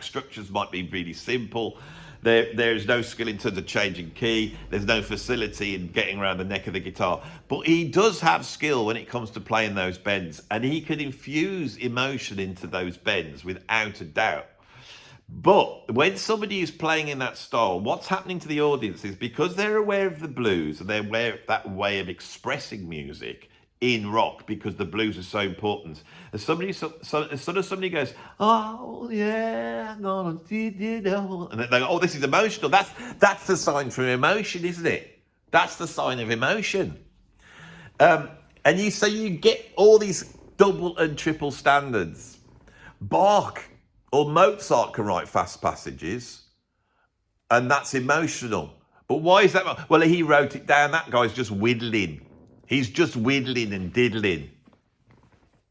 structures might be really simple. There's no skill in terms of changing key. There's no facility in getting around the neck of the guitar. But he does have skill when it comes to playing those bends, and he can infuse emotion into those bends without a doubt. But when somebody is playing in that style, what's happening to the audience is because they're aware of the blues and they're aware of that way of expressing music in rock, because the blues are so important. As soon as somebody goes, oh yeah, I'm gonna you know, and they go, oh, this is emotional. That's the sign for emotion, isn't it? That's the sign of emotion. And you get all these double and triple standards. Bach or Mozart can write fast passages, and that's emotional. But why is that? Well, he wrote it down. That guy's just whittling. He's just whittling and diddling.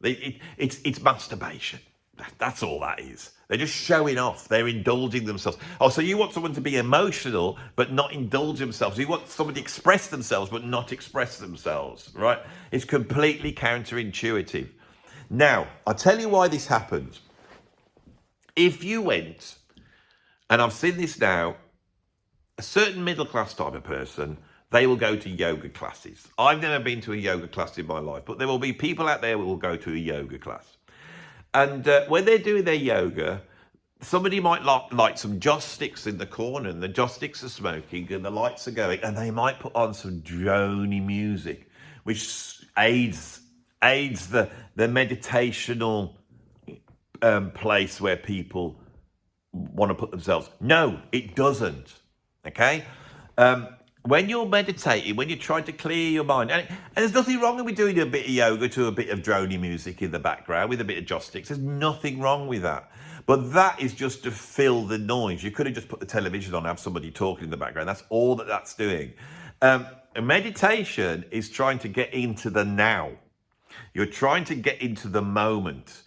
It's masturbation. That's all that is. They're just showing off. They're indulging themselves. Oh, so you want someone to be emotional but not indulge themselves. You want someone to express themselves but not express themselves, right? It's completely counterintuitive. Now, I'll tell you why this happens. If you went, and I've seen this now, a certain middle-class type of person, they will go to yoga classes. I've never been to a yoga class in my life, but there will be people out there who will go to a yoga class. And when they're doing their yoga, somebody might light some joss sticks in the corner, and the joss sticks are smoking and the lights are going, and they might put on some drony music, which aids the meditational place where people want to put themselves. No, it doesn't. Okay? When you're meditating, when you're trying to clear your mind, and there's nothing wrong with doing a bit of yoga to a bit of drony music in the background with a bit of joss sticks. There's nothing wrong with that. But that is just to fill the noise. You could have just put the television on and have somebody talking in the background. That's all that's doing. Meditation is trying to get into the now. You're trying to get into the moment.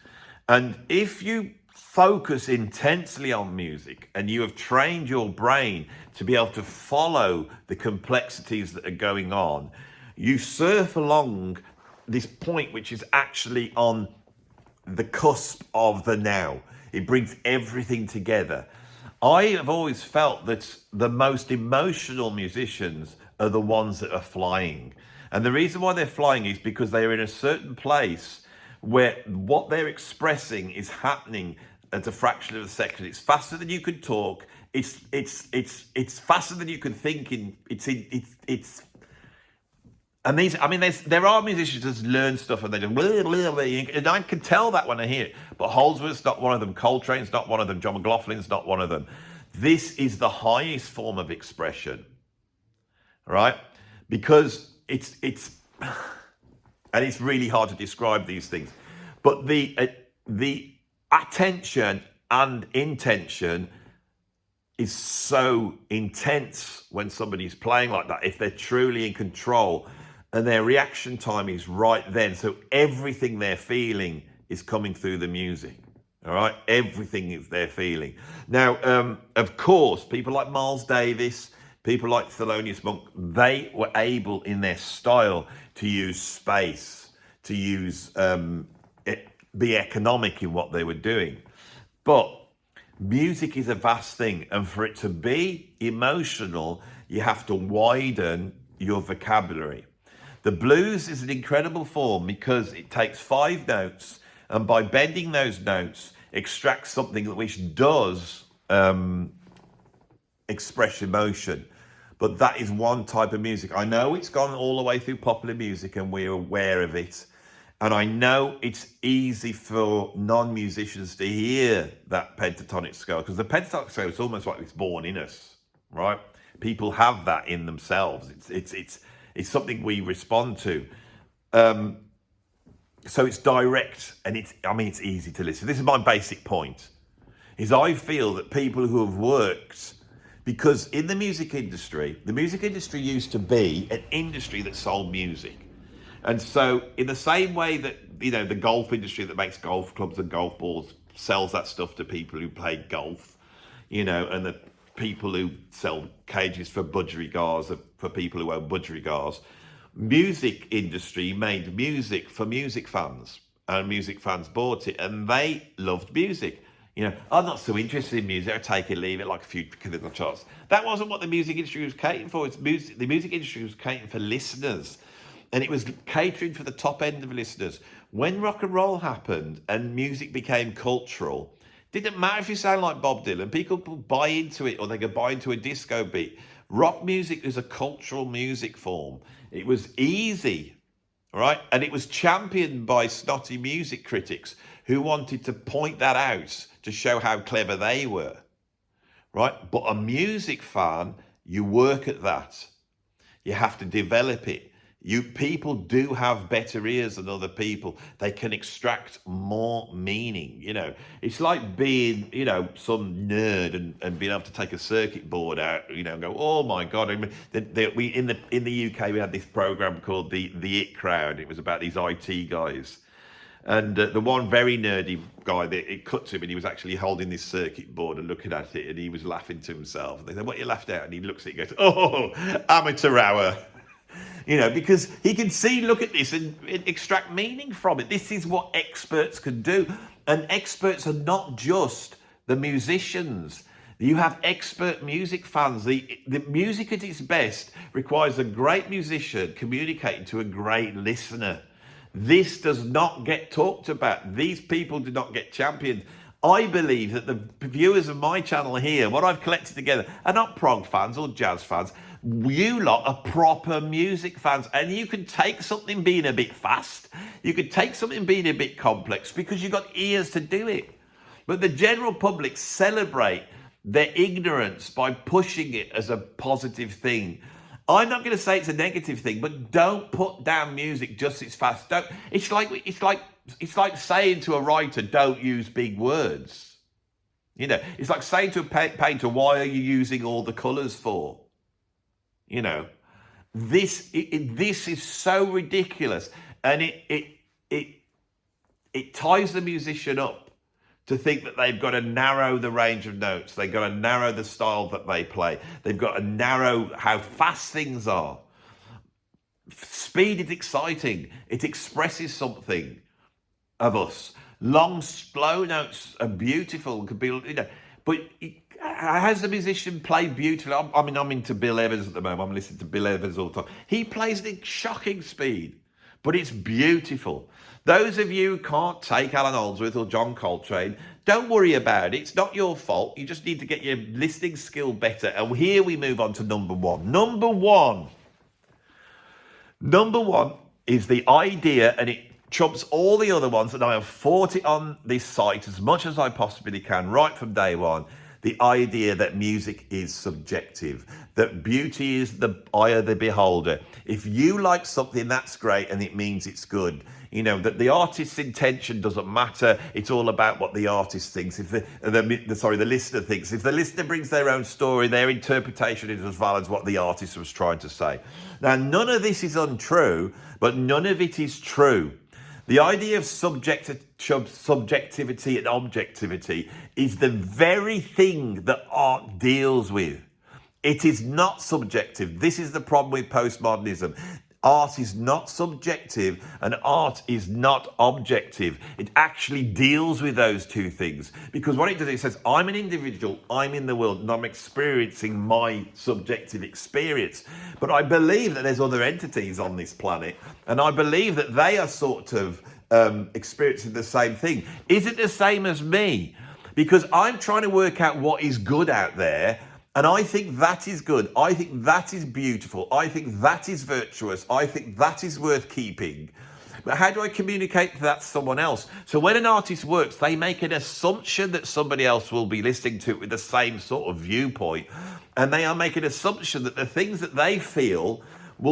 And if you focus intensely on music and you have trained your brain to be able to follow the complexities that are going on, you surf along this point which is actually on the cusp of the now. It brings everything together. I have always felt that the most emotional musicians are the ones that are flying. And the reason why they're flying is because they're in a certain place where what they're expressing is happening at a fraction of a second. It's faster than you could talk. It's faster than you could think. And these, I mean, there are musicians that learn stuff and they just blah, blah, blah, and I can tell that when I hear it. But Holdsworth's not one of them. Coltrane's not one of them. John McLaughlin's not one of them. This is the highest form of expression, right? Because it's and it's really hard to describe these things. But the attention and intention is so intense when somebody's playing like that, if they're truly in control, and their reaction time is right then. So everything they're feeling is coming through the music, All right, everything is they're feeling. Now, of course, people like Miles Davis, people like Thelonious Monk, they were able in their style to use space, to use be economic in what they were doing. But music is a vast thing, and for it to be emotional, you have to widen your vocabulary. The blues is an incredible form because it takes 5 notes, and by bending those notes, extracts something which does express emotion. But that is one type of music. I know it's gone all the way through popular music and we're aware of it. And I know it's easy for non-musicians to hear that pentatonic scale, because the pentatonic scale is almost like it's born in us, right? People have that in themselves. It's something we respond to. So it's direct and it's easy to listen. This is my basic point, is I feel that people who have worked, because in the music industry used to be an industry that sold music. And so in the same way that, you know, the golf industry that makes golf clubs and golf balls sells that stuff to people who play golf, you know, and the people who sell cages for budgerigars for people who own budgerigars, music industry made music for music fans, and music fans bought it and they loved music. You know, I'm not so interested in music, I take it, leave it, like a few little charts. That wasn't what the music industry was catering for. The music industry was catering for listeners. And it was catering for the top end of listeners. When rock and roll happened and music became cultural, didn't matter if you sound like Bob Dylan, people could buy into it, or they could buy into a disco beat. Rock music is a cultural music form. It was easy, right? And it was championed by snotty music critics who wanted to point that out to show how clever they were, right? But a music fan, you work at that. You have to develop it. People do have better ears than other people. They can extract more meaning, you know. It's like being, you know, some nerd and being able to take a circuit board out, you know, and go, oh my God. I mean, in the UK, we had this program called the It Crowd. It was about these IT guys. And the one very nerdy guy, it cut to him and he was actually holding this circuit board and looking at it and he was laughing to himself. And they said, what, you laughed at? And he looks at it and goes, oh, amateur hour. You know, because he can look at this and extract meaning from it. This is what experts can do. And experts are not just the musicians. You have expert music fans. The music at its best requires a great musician communicating to a great listener. This does not get talked about. These people do not get championed. I believe that the viewers of my channel here, what I've collected together, are not prog fans or jazz fans. You lot are proper music fans, and you can take something being a bit fast, you could take something being a bit complex because you've got ears to do it. But the general public celebrate their ignorance by pushing it as a positive thing. I'm not going to say it's a negative thing, but don't put down music just as fast. It's like saying to a writer, don't use big words. You know, it's like saying to a painter, why are you using all the colours for? You know, this is so ridiculous, and it ties the musician up to think that they've got to narrow the range of notes, they've got to narrow the style that they play, they've got to narrow how fast things are. Speed is exciting; it expresses something of us. Long, slow notes are beautiful, could be, you know, but. Has the musician played beautifully? I'm into Bill Evans at the moment. I'm listening to Bill Evans all the time. He plays at shocking speed, but it's beautiful. Those of you who can't take Alan Oldsworth or John Coltrane, don't worry about it. It's not your fault. You just need to get your listening skill better. And here we move on to number one. Number one is the idea, and it trumps all the other ones, and I have fought it on this site as much as I possibly can right from day one. The idea that music is subjective, that beauty is the eye of the beholder. If you like something, that's great, and it means it's good. You know, that the artist's intention doesn't matter. It's all about what the artist thinks. If the listener thinks. If the listener brings their own story, their interpretation is as valid as what the artist was trying to say. Now, none of this is untrue, but none of it is true. The idea of subjectivity and objectivity is the very thing that art deals with. It is not subjective. This is the problem with postmodernism. Art is not subjective and art is not objective. It actually deals with those two things. Because what it does, it says, I'm an individual, I'm in the world, and I'm experiencing my subjective experience. But I believe that there's other entities on this planet, and I believe that they are sort of experiencing the same thing. Is it the same as me? Because I'm trying to work out what is good out there, and I think that is good. I think that is beautiful. I think that is virtuous. I think that is worth keeping. But how do I communicate that to someone else? So when an artist works, they make an assumption that somebody else will be listening to it with the same sort of viewpoint. And they are making an assumption that the things that they feel,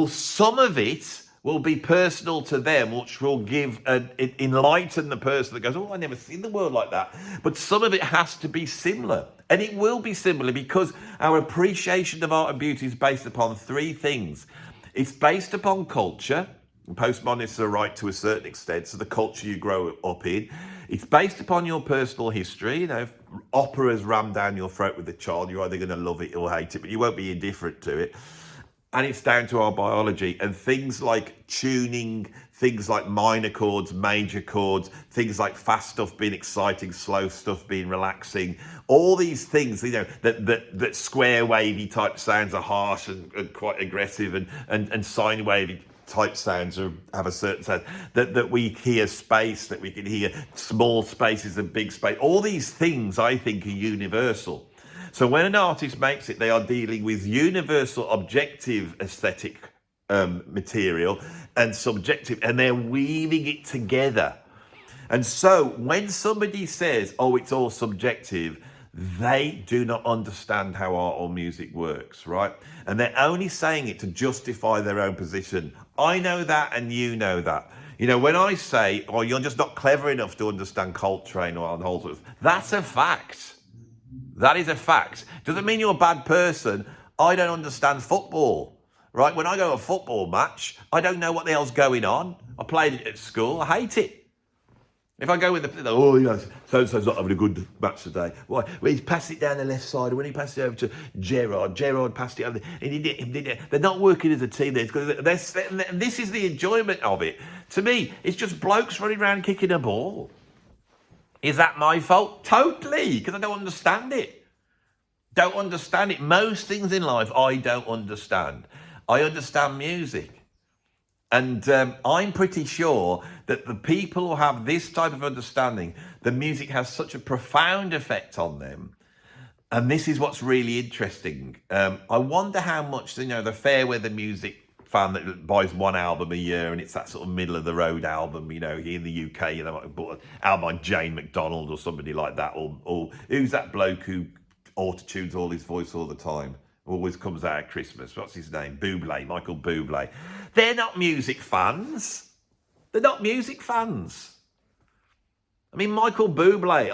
some of it will be personal to them, which will enlighten the person that goes, oh, I never seen the world like that. But some of it has to be similar. And it will be similar because our appreciation of art and beauty is based upon three things. It's based upon culture. Postmodernists are right to a certain extent, so the culture you grow up in. It's based upon your personal history. You know, if opera's rammed down your throat with a child, you're either going to love it or hate it, but you won't be indifferent to it. And it's down to our biology and things like tuning, things like minor chords, major chords, things like fast stuff being exciting, slow stuff being relaxing. All these things, you know, that square wavy type sounds are harsh and quite aggressive, and sine wavy type sounds have a certain sound. That we hear space, that we can hear small spaces and big space. All these things I think are universal. So when an artist makes it, they are dealing with universal objective aesthetic material and subjective, and they're weaving it together. And so when somebody says, oh, it's all subjective, they do not understand how art or music works, right? And they're only saying it to justify their own position. I know that and you know that. You know, when I say, oh, you're just not clever enough to understand Coltrane or all sorts, that's a fact. That is a fact. Doesn't mean you're a bad person. I don't understand football, right? When I go to a football match, I don't know what the hell's going on. I played it at school. I hate it. If I go with oh, you know, so-and-so's not having a good match today. Why? Well, he's passed it down the left side. When he passed it over to Gerard passed it over. And he did. They're not working as a team. This is the enjoyment of it. To me, it's just blokes running around kicking a ball. Is that my fault? Totally, because I don't understand it. Don't understand it. Most things in life I don't understand. I understand music. And I'm pretty sure that the people who have this type of understanding, the music has such a profound effect on them. And this is what's really interesting. I wonder how much, you know, the fair weather music fan that buys one album a year and it's that sort of middle of the road album, you know, here in the UK, you know, I bought an album by Jane McDonald or somebody like that, or who's that bloke who auto-tunes all his voice all the time, always comes out at Christmas, what's his name, Michael Bublé. They're not music fans. They're not music fans. I mean, Michael Bublé,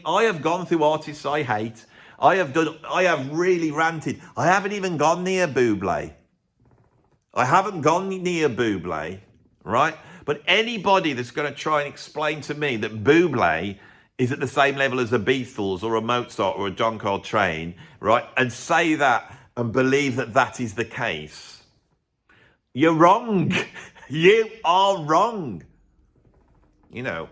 I have gone through artists I hate. I have really ranted. I haven't even gone near Bublé. I haven't gone near Bublé, right? But anybody that's going to try and explain to me that Bublé is at the same level as the Beatles or a Mozart or a John Coltrane, right? And say that and believe that that is the case, you're wrong. You are wrong. You know,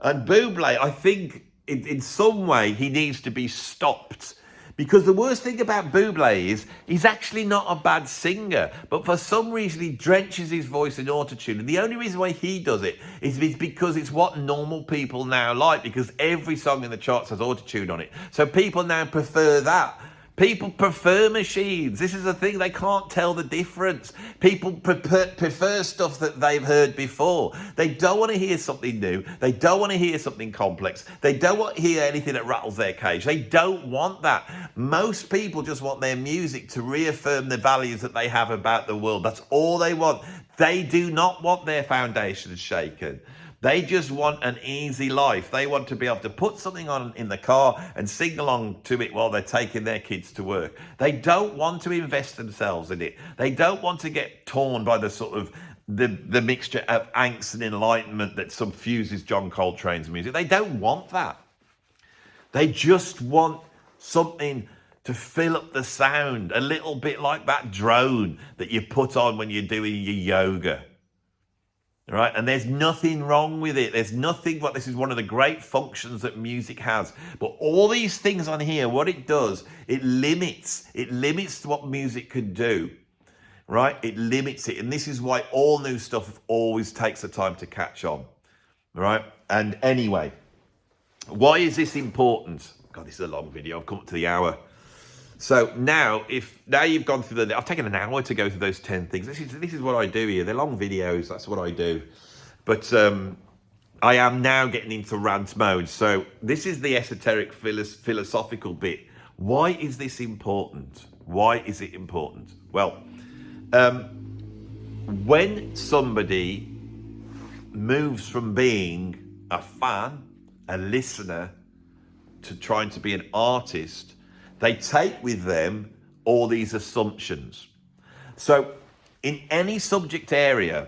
and Bublé, I think in some way he needs to be stopped. Because the worst thing about Bublé is he's actually not a bad singer, but for some reason he drenches his voice in autotune. And the only reason why he does it is because it's what normal people now like, because every song in the charts has autotune on it. So people now prefer that. People prefer machines. This is the thing, they can't tell the difference. People prefer stuff that they've heard before. They don't want to hear something new. They don't want to hear something complex. They don't want to hear anything that rattles their cage. They don't want that. Most people just want their music to reaffirm the values that they have about the world. That's all they want. They do not want their foundations shaken. They just want an easy life. They want to be able to put something on in the car and sing along to it while they're taking their kids to work. They don't want to invest themselves in it. They don't want to get torn by the sort of the mixture of angst and enlightenment that subfuses John Coltrane's music. They don't want that. They just want something to fill up the sound, a little bit like that drone that you put on when you're doing your yoga. Right? And there's nothing wrong with it. There's nothing, but this is one of the great functions that music has. But all these things on here, what it does, it limits what music could do. Right? It limits it. And this is why all new stuff always takes the time to catch on. Right? And anyway, why is this important? God, this is a long video. I've come up to the hour. So now you've gone through I've taken an hour to go through those 10 things. This is what I do here. They're long videos. That's what I do. But I am now getting into rant mode. So this is the esoteric philosophical bit. Why is this important? Why is it important? Well, when somebody moves from being a fan, a listener, to trying to be an artist, they take with them all these assumptions. So in any subject area,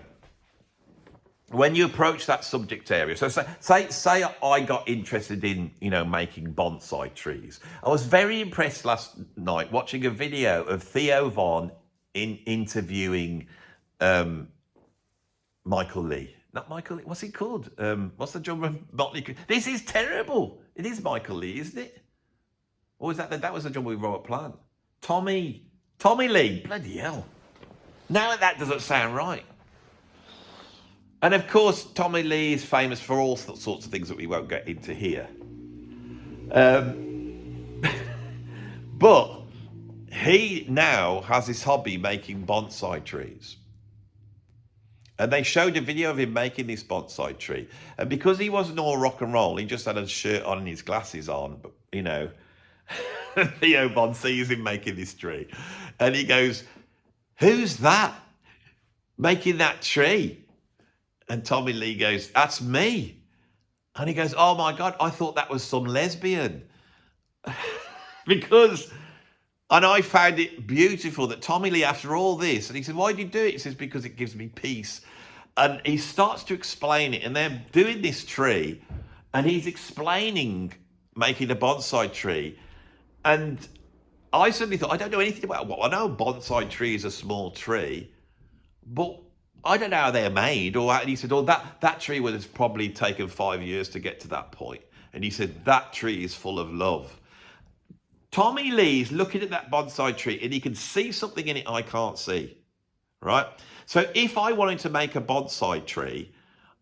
when you approach that subject area, so say I got interested in, making bonsai trees. I was very impressed last night watching a video of Theo Von interviewing Michael Lee. Not Michael Lee, what's he called? What's the drummer of Motley Crue? This is terrible. It is Michael Lee, isn't it? Or was that was the drummer with Robert Plant? Tommy Lee, bloody hell. Now that doesn't sound right. And of course, Tommy Lee is famous for all sorts of things that we won't get into here. But he now has this hobby making bonsai trees. And they showed a video of him making this bonsai tree. And because he wasn't all rock and roll, he just had a shirt on and his glasses on, but Theo Von sees him making this tree. And he goes, "Who's that making that tree?" And Tommy Lee goes, "That's me." And he goes, "Oh my God, I thought that was some lesbian." And I found it beautiful that Tommy Lee, after all this, and he said, "Why did you do it?" He says, "Because it gives me peace." And he starts to explain it, and they're doing this tree, and he's explaining making a bonsai tree. And I suddenly thought, I don't know anything about I know a bonsai tree is a small tree, but I don't know how they're made. And he said, that tree would have probably taken 5 years to get to that point. And he said, that tree is full of love. Tommy Lee's looking at that bonsai tree and he can see something in it I can't see, right? So if I wanted to make a bonsai tree,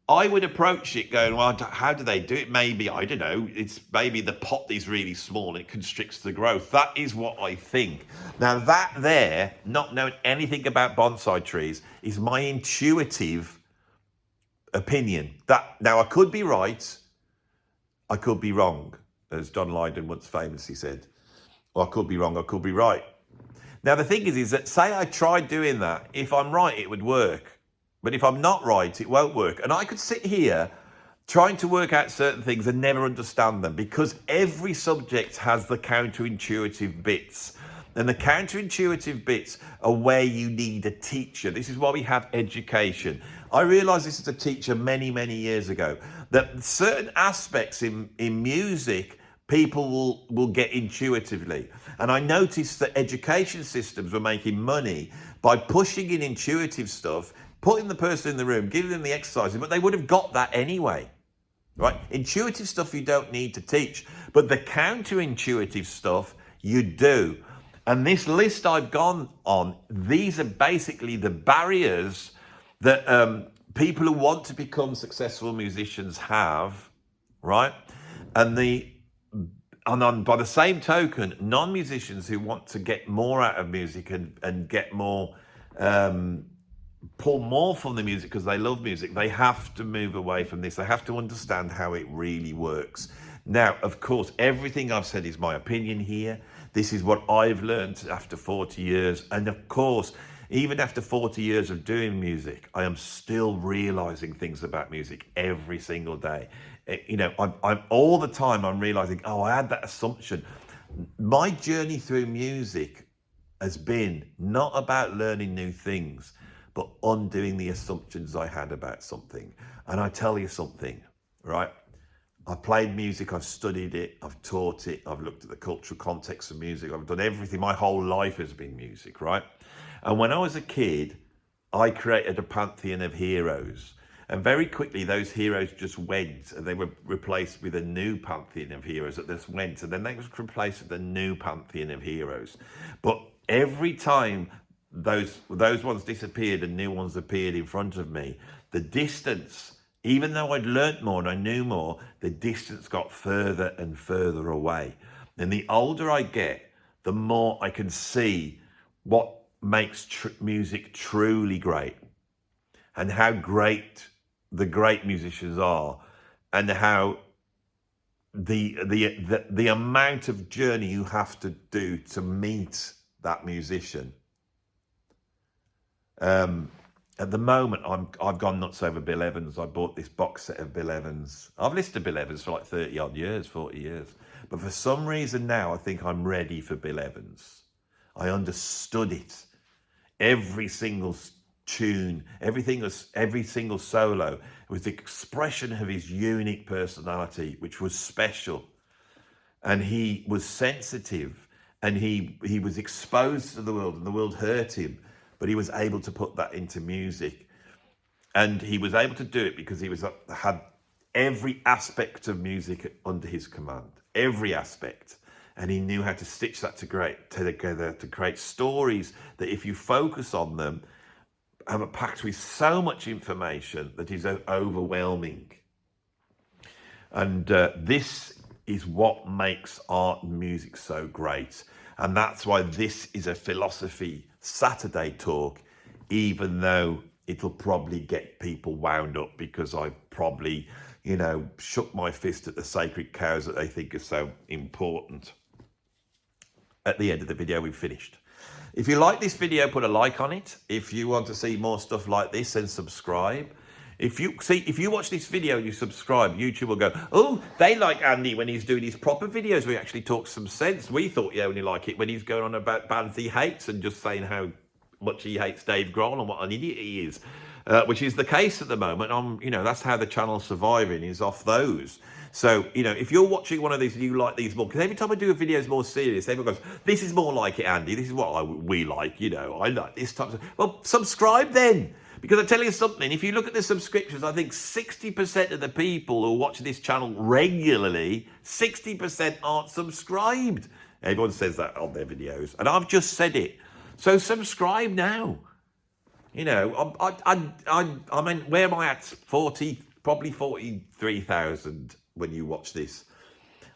I would approach it going, well, how do they do it? Maybe, I don't know, it's maybe the pot is really small and it constricts the growth. That is what I think. Now that there, not knowing anything about bonsai trees, is my intuitive opinion. Now I could be right, I could be wrong, as John Lydon once famously said. Or I could be wrong, I could be right. Now the thing is that say I tried doing that, if I'm right, it would work. But if I'm not right, it won't work. And I could sit here trying to work out certain things and never understand them, because every subject has the counterintuitive bits. And the counterintuitive bits are where you need a teacher. This is why we have education. I realized this as a teacher many, many years ago, that certain aspects in music, people will get intuitively. And I noticed that education systems were making money by pushing in intuitive stuff, putting the person in the room, giving them the exercises, but they would have got that anyway, right? Intuitive stuff you don't need to teach, but the counterintuitive stuff you do. And this list I've gone on, these are basically the barriers that people who want to become successful musicians have, right? And by the same token, non-musicians who want to get more out of music and get more, pull more from the music because they love music, they have to move away from this. They have to understand how it really works. Now, of course, everything I've said is my opinion here. This is what I've learned after 40 years. And of course, even after 40 years of doing music, I am still realizing things about music every single day. I'm all the time I'm realizing, I had that assumption. My journey through music has been not about learning new things, but undoing the assumptions I had about something. And I tell you something, right? I've played music, I've studied it, I've taught it, I've looked at the cultural context of music, I've done everything. My whole life has been music, right? And when I was a kid, I created a pantheon of heroes. And very quickly, those heroes just went, and they were replaced with a new pantheon of heroes that just went, and then they was replaced with a new pantheon of heroes. But every time those ones disappeared and new ones appeared in front of me, the distance, even though I'd learnt more and I knew more, the distance got further and further away. And the older I get, the more I can see what makes music truly great, and how great the great musicians are, and how the amount of journey you have to do to meet that musician. At the moment, I've gone nuts over Bill Evans. I bought this box set of Bill Evans. I've listened to Bill Evans for like 30 odd years, 40 years. But for some reason now, I think I'm ready for Bill Evans. I understood it. Every single tune, every single solo, it was the expression of his unique personality, which was special. And he was sensitive, and he was exposed to the world, and the world hurt him, but he was able to put that into music. And he was able to do it because he had every aspect of music under his command, every aspect. And he knew how to stitch that together to create stories that, if you focus on them, are packed with so much information that is overwhelming. And this is what makes art and music so great. And that's why this is a Philosophy Saturday talk, even though it'll probably get people wound up because I've probably, shook my fist at the sacred cows that they think are so important. At the end of the video, we've finished. If you like this video, put a like on it. If you want to see more stuff like this, then subscribe. If you watch this video and you subscribe, YouTube will go, oh, they like Andy when he's doing his proper videos where he actually talks some sense. We thought you only like it when he's going on about bands he hates and just saying how much he hates Dave Grohl and what an idiot he is, which is the case at the moment. That's how the channel's surviving, is off those. So, if you're watching one of these and you like these more, because every time I do a video is more serious, everyone goes, this is more like it, Andy. This is what we like, I like this type of... Well, subscribe then. Because I tell you something, if you look at the subscriptions, I think 60% of the people who are watching this channel regularly, 60% aren't subscribed. Everyone says that on their videos. And I've just said it. So subscribe now. I mean, where am I at? Probably 43,000 when you watch this.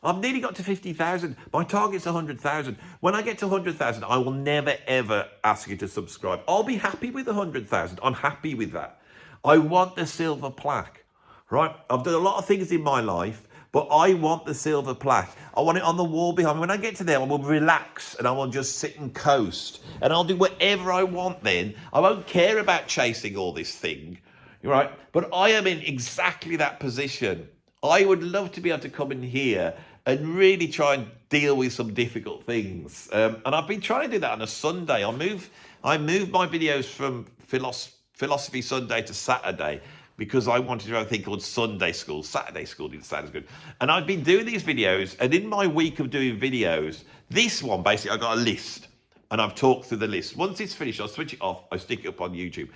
I've nearly got to 50,000. My target's 100,000. When I get to 100,000, I will never, ever ask you to subscribe. I'll be happy with 100,000. I'm happy with that. I want the silver plaque, right? I've done a lot of things in my life, but I want the silver plaque. I want it on the wall behind me. When I get to there, I will relax and I will just sit and coast. And I'll do whatever I want then. I won't care about chasing all this thing, right? But I am in exactly that position. I would love to be able to come in here and really try and deal with some difficult things. And I've been trying to do that on a Sunday. I moved my videos from Philosophy Sunday to Saturday because I wanted to have a thing called Sunday School. Saturday School didn't sound as good. And I've been doing these videos, and in my week of doing videos, this one, basically, I got a list, and I've talked through the list. Once it's finished, I'll switch it off, I stick it up on YouTube.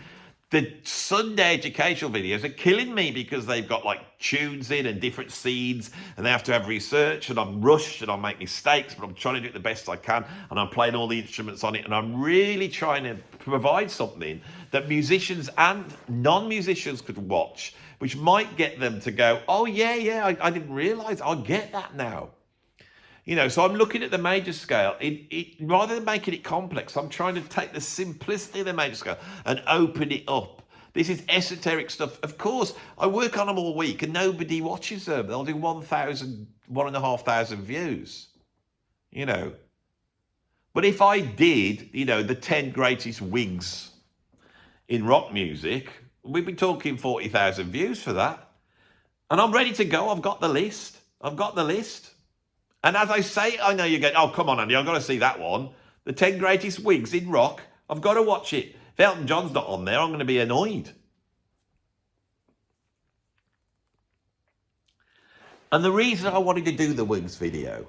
The Sunday educational videos are killing me because they've got like tunes in and different seeds, and they have to have research, and I'm rushed and I make mistakes, but I'm trying to do it the best I can, and I'm playing all the instruments on it, and I'm really trying to provide something that musicians and non-musicians could watch, which might get them to go, oh yeah, I didn't realize, I'll get that now. So I'm looking at the major scale. Rather than making it complex, I'm trying to take the simplicity of the major scale and open it up. This is esoteric stuff. Of course, I work on them all week and nobody watches them. They'll do 1,500 views, But if I did, the 10 greatest wigs in rock music, we'd be talking 40,000 views for that. And I'm ready to go. I've got the list. And as I say, I know you're going, oh, come on, Andy, I've got to see that one. The 10 greatest wigs in rock. I've got to watch it. If Elton John's not on there, I'm going to be annoyed. And the reason I wanted to do the Wigs video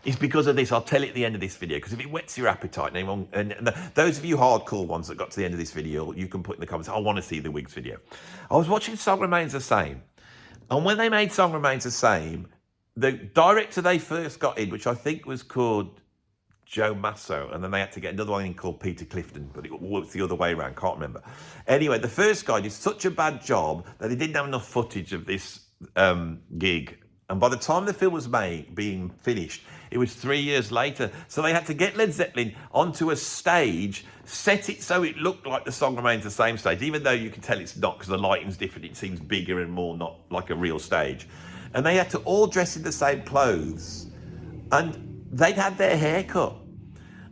is because of this. I'll tell it at the end of this video, because if it whets your appetite, and those of you hardcore ones that got to the end of this video, you can put in the comments, I want to see the Wigs video. I was watching Song Remains the Same, and when they made Song Remains the Same, the director they first got in, which I think was called Joe Masso, and then they had to get another one in called Peter Clifton, but it was the other way around, can't remember. Anyway, the first guy did such a bad job that he didn't have enough footage of this gig, and by the time the film was being finished, it was 3 years later. So they had to get Led Zeppelin onto a stage, set it so it looked like the Song Remains the Same stage, even though you can tell it's not because the lighting's different. It seems bigger and more not like a real stage. And they had to all dress in the same clothes, and they'd had their hair cut.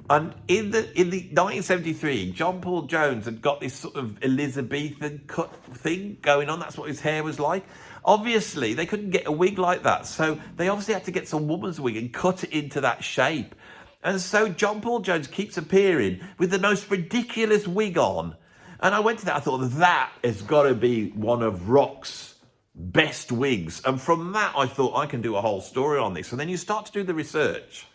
And in the 1973, John Paul Jones had got this sort of Elizabethan cut thing going on. That's what his hair was like. Obviously, they couldn't get a wig like that, so they obviously had to get some woman's wig and cut it into that shape. And so John Paul Jones keeps appearing with the most ridiculous wig on. And I went to that, I thought, that has got to be one of rock's best wigs. And from that, I thought, I can do a whole story on this. And then you start to do the research,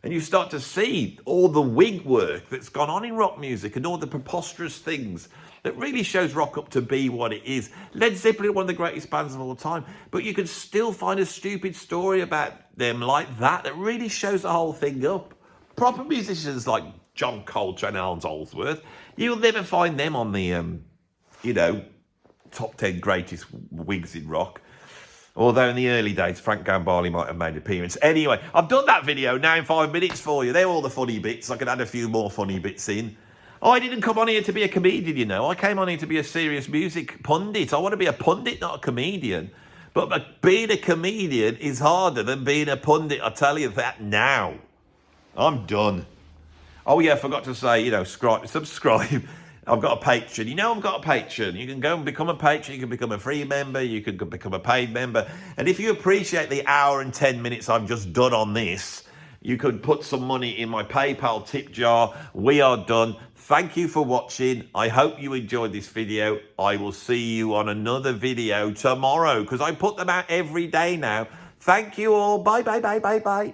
and you start to see all the wig work that's gone on in rock music and all the preposterous things that really shows rock up to be what it is. Led Zeppelin are one of the greatest bands of all time, but you can still find a stupid story about them like that really shows the whole thing up. Proper musicians like John Coltrane and Alan Holdsworth, you'll never find them on the, top 10 greatest wigs in rock. Although in the early days, Frank Gambale might have made an appearance. Anyway, I've done that video now in 5 minutes for you. They're all the funny bits. I could add a few more funny bits in. I didn't come on here to be a comedian, you know. I came on here to be a serious music pundit. I want to be a pundit, not a comedian. But being a comedian is harder than being a pundit. I'll tell you that now. I'm done. Oh, yeah, I forgot to say, subscribe. I've got a Patreon. You know I've got a Patreon. You can go and become a patron. You can become a free member. You can become a paid member. And if you appreciate the hour and 10 minutes I've just done on this, you could put some money in my PayPal tip jar. We are done. Thank you for watching. I hope you enjoyed this video. I will see you on another video tomorrow, because I put them out every day now. Thank you all. Bye, bye, bye, bye, bye.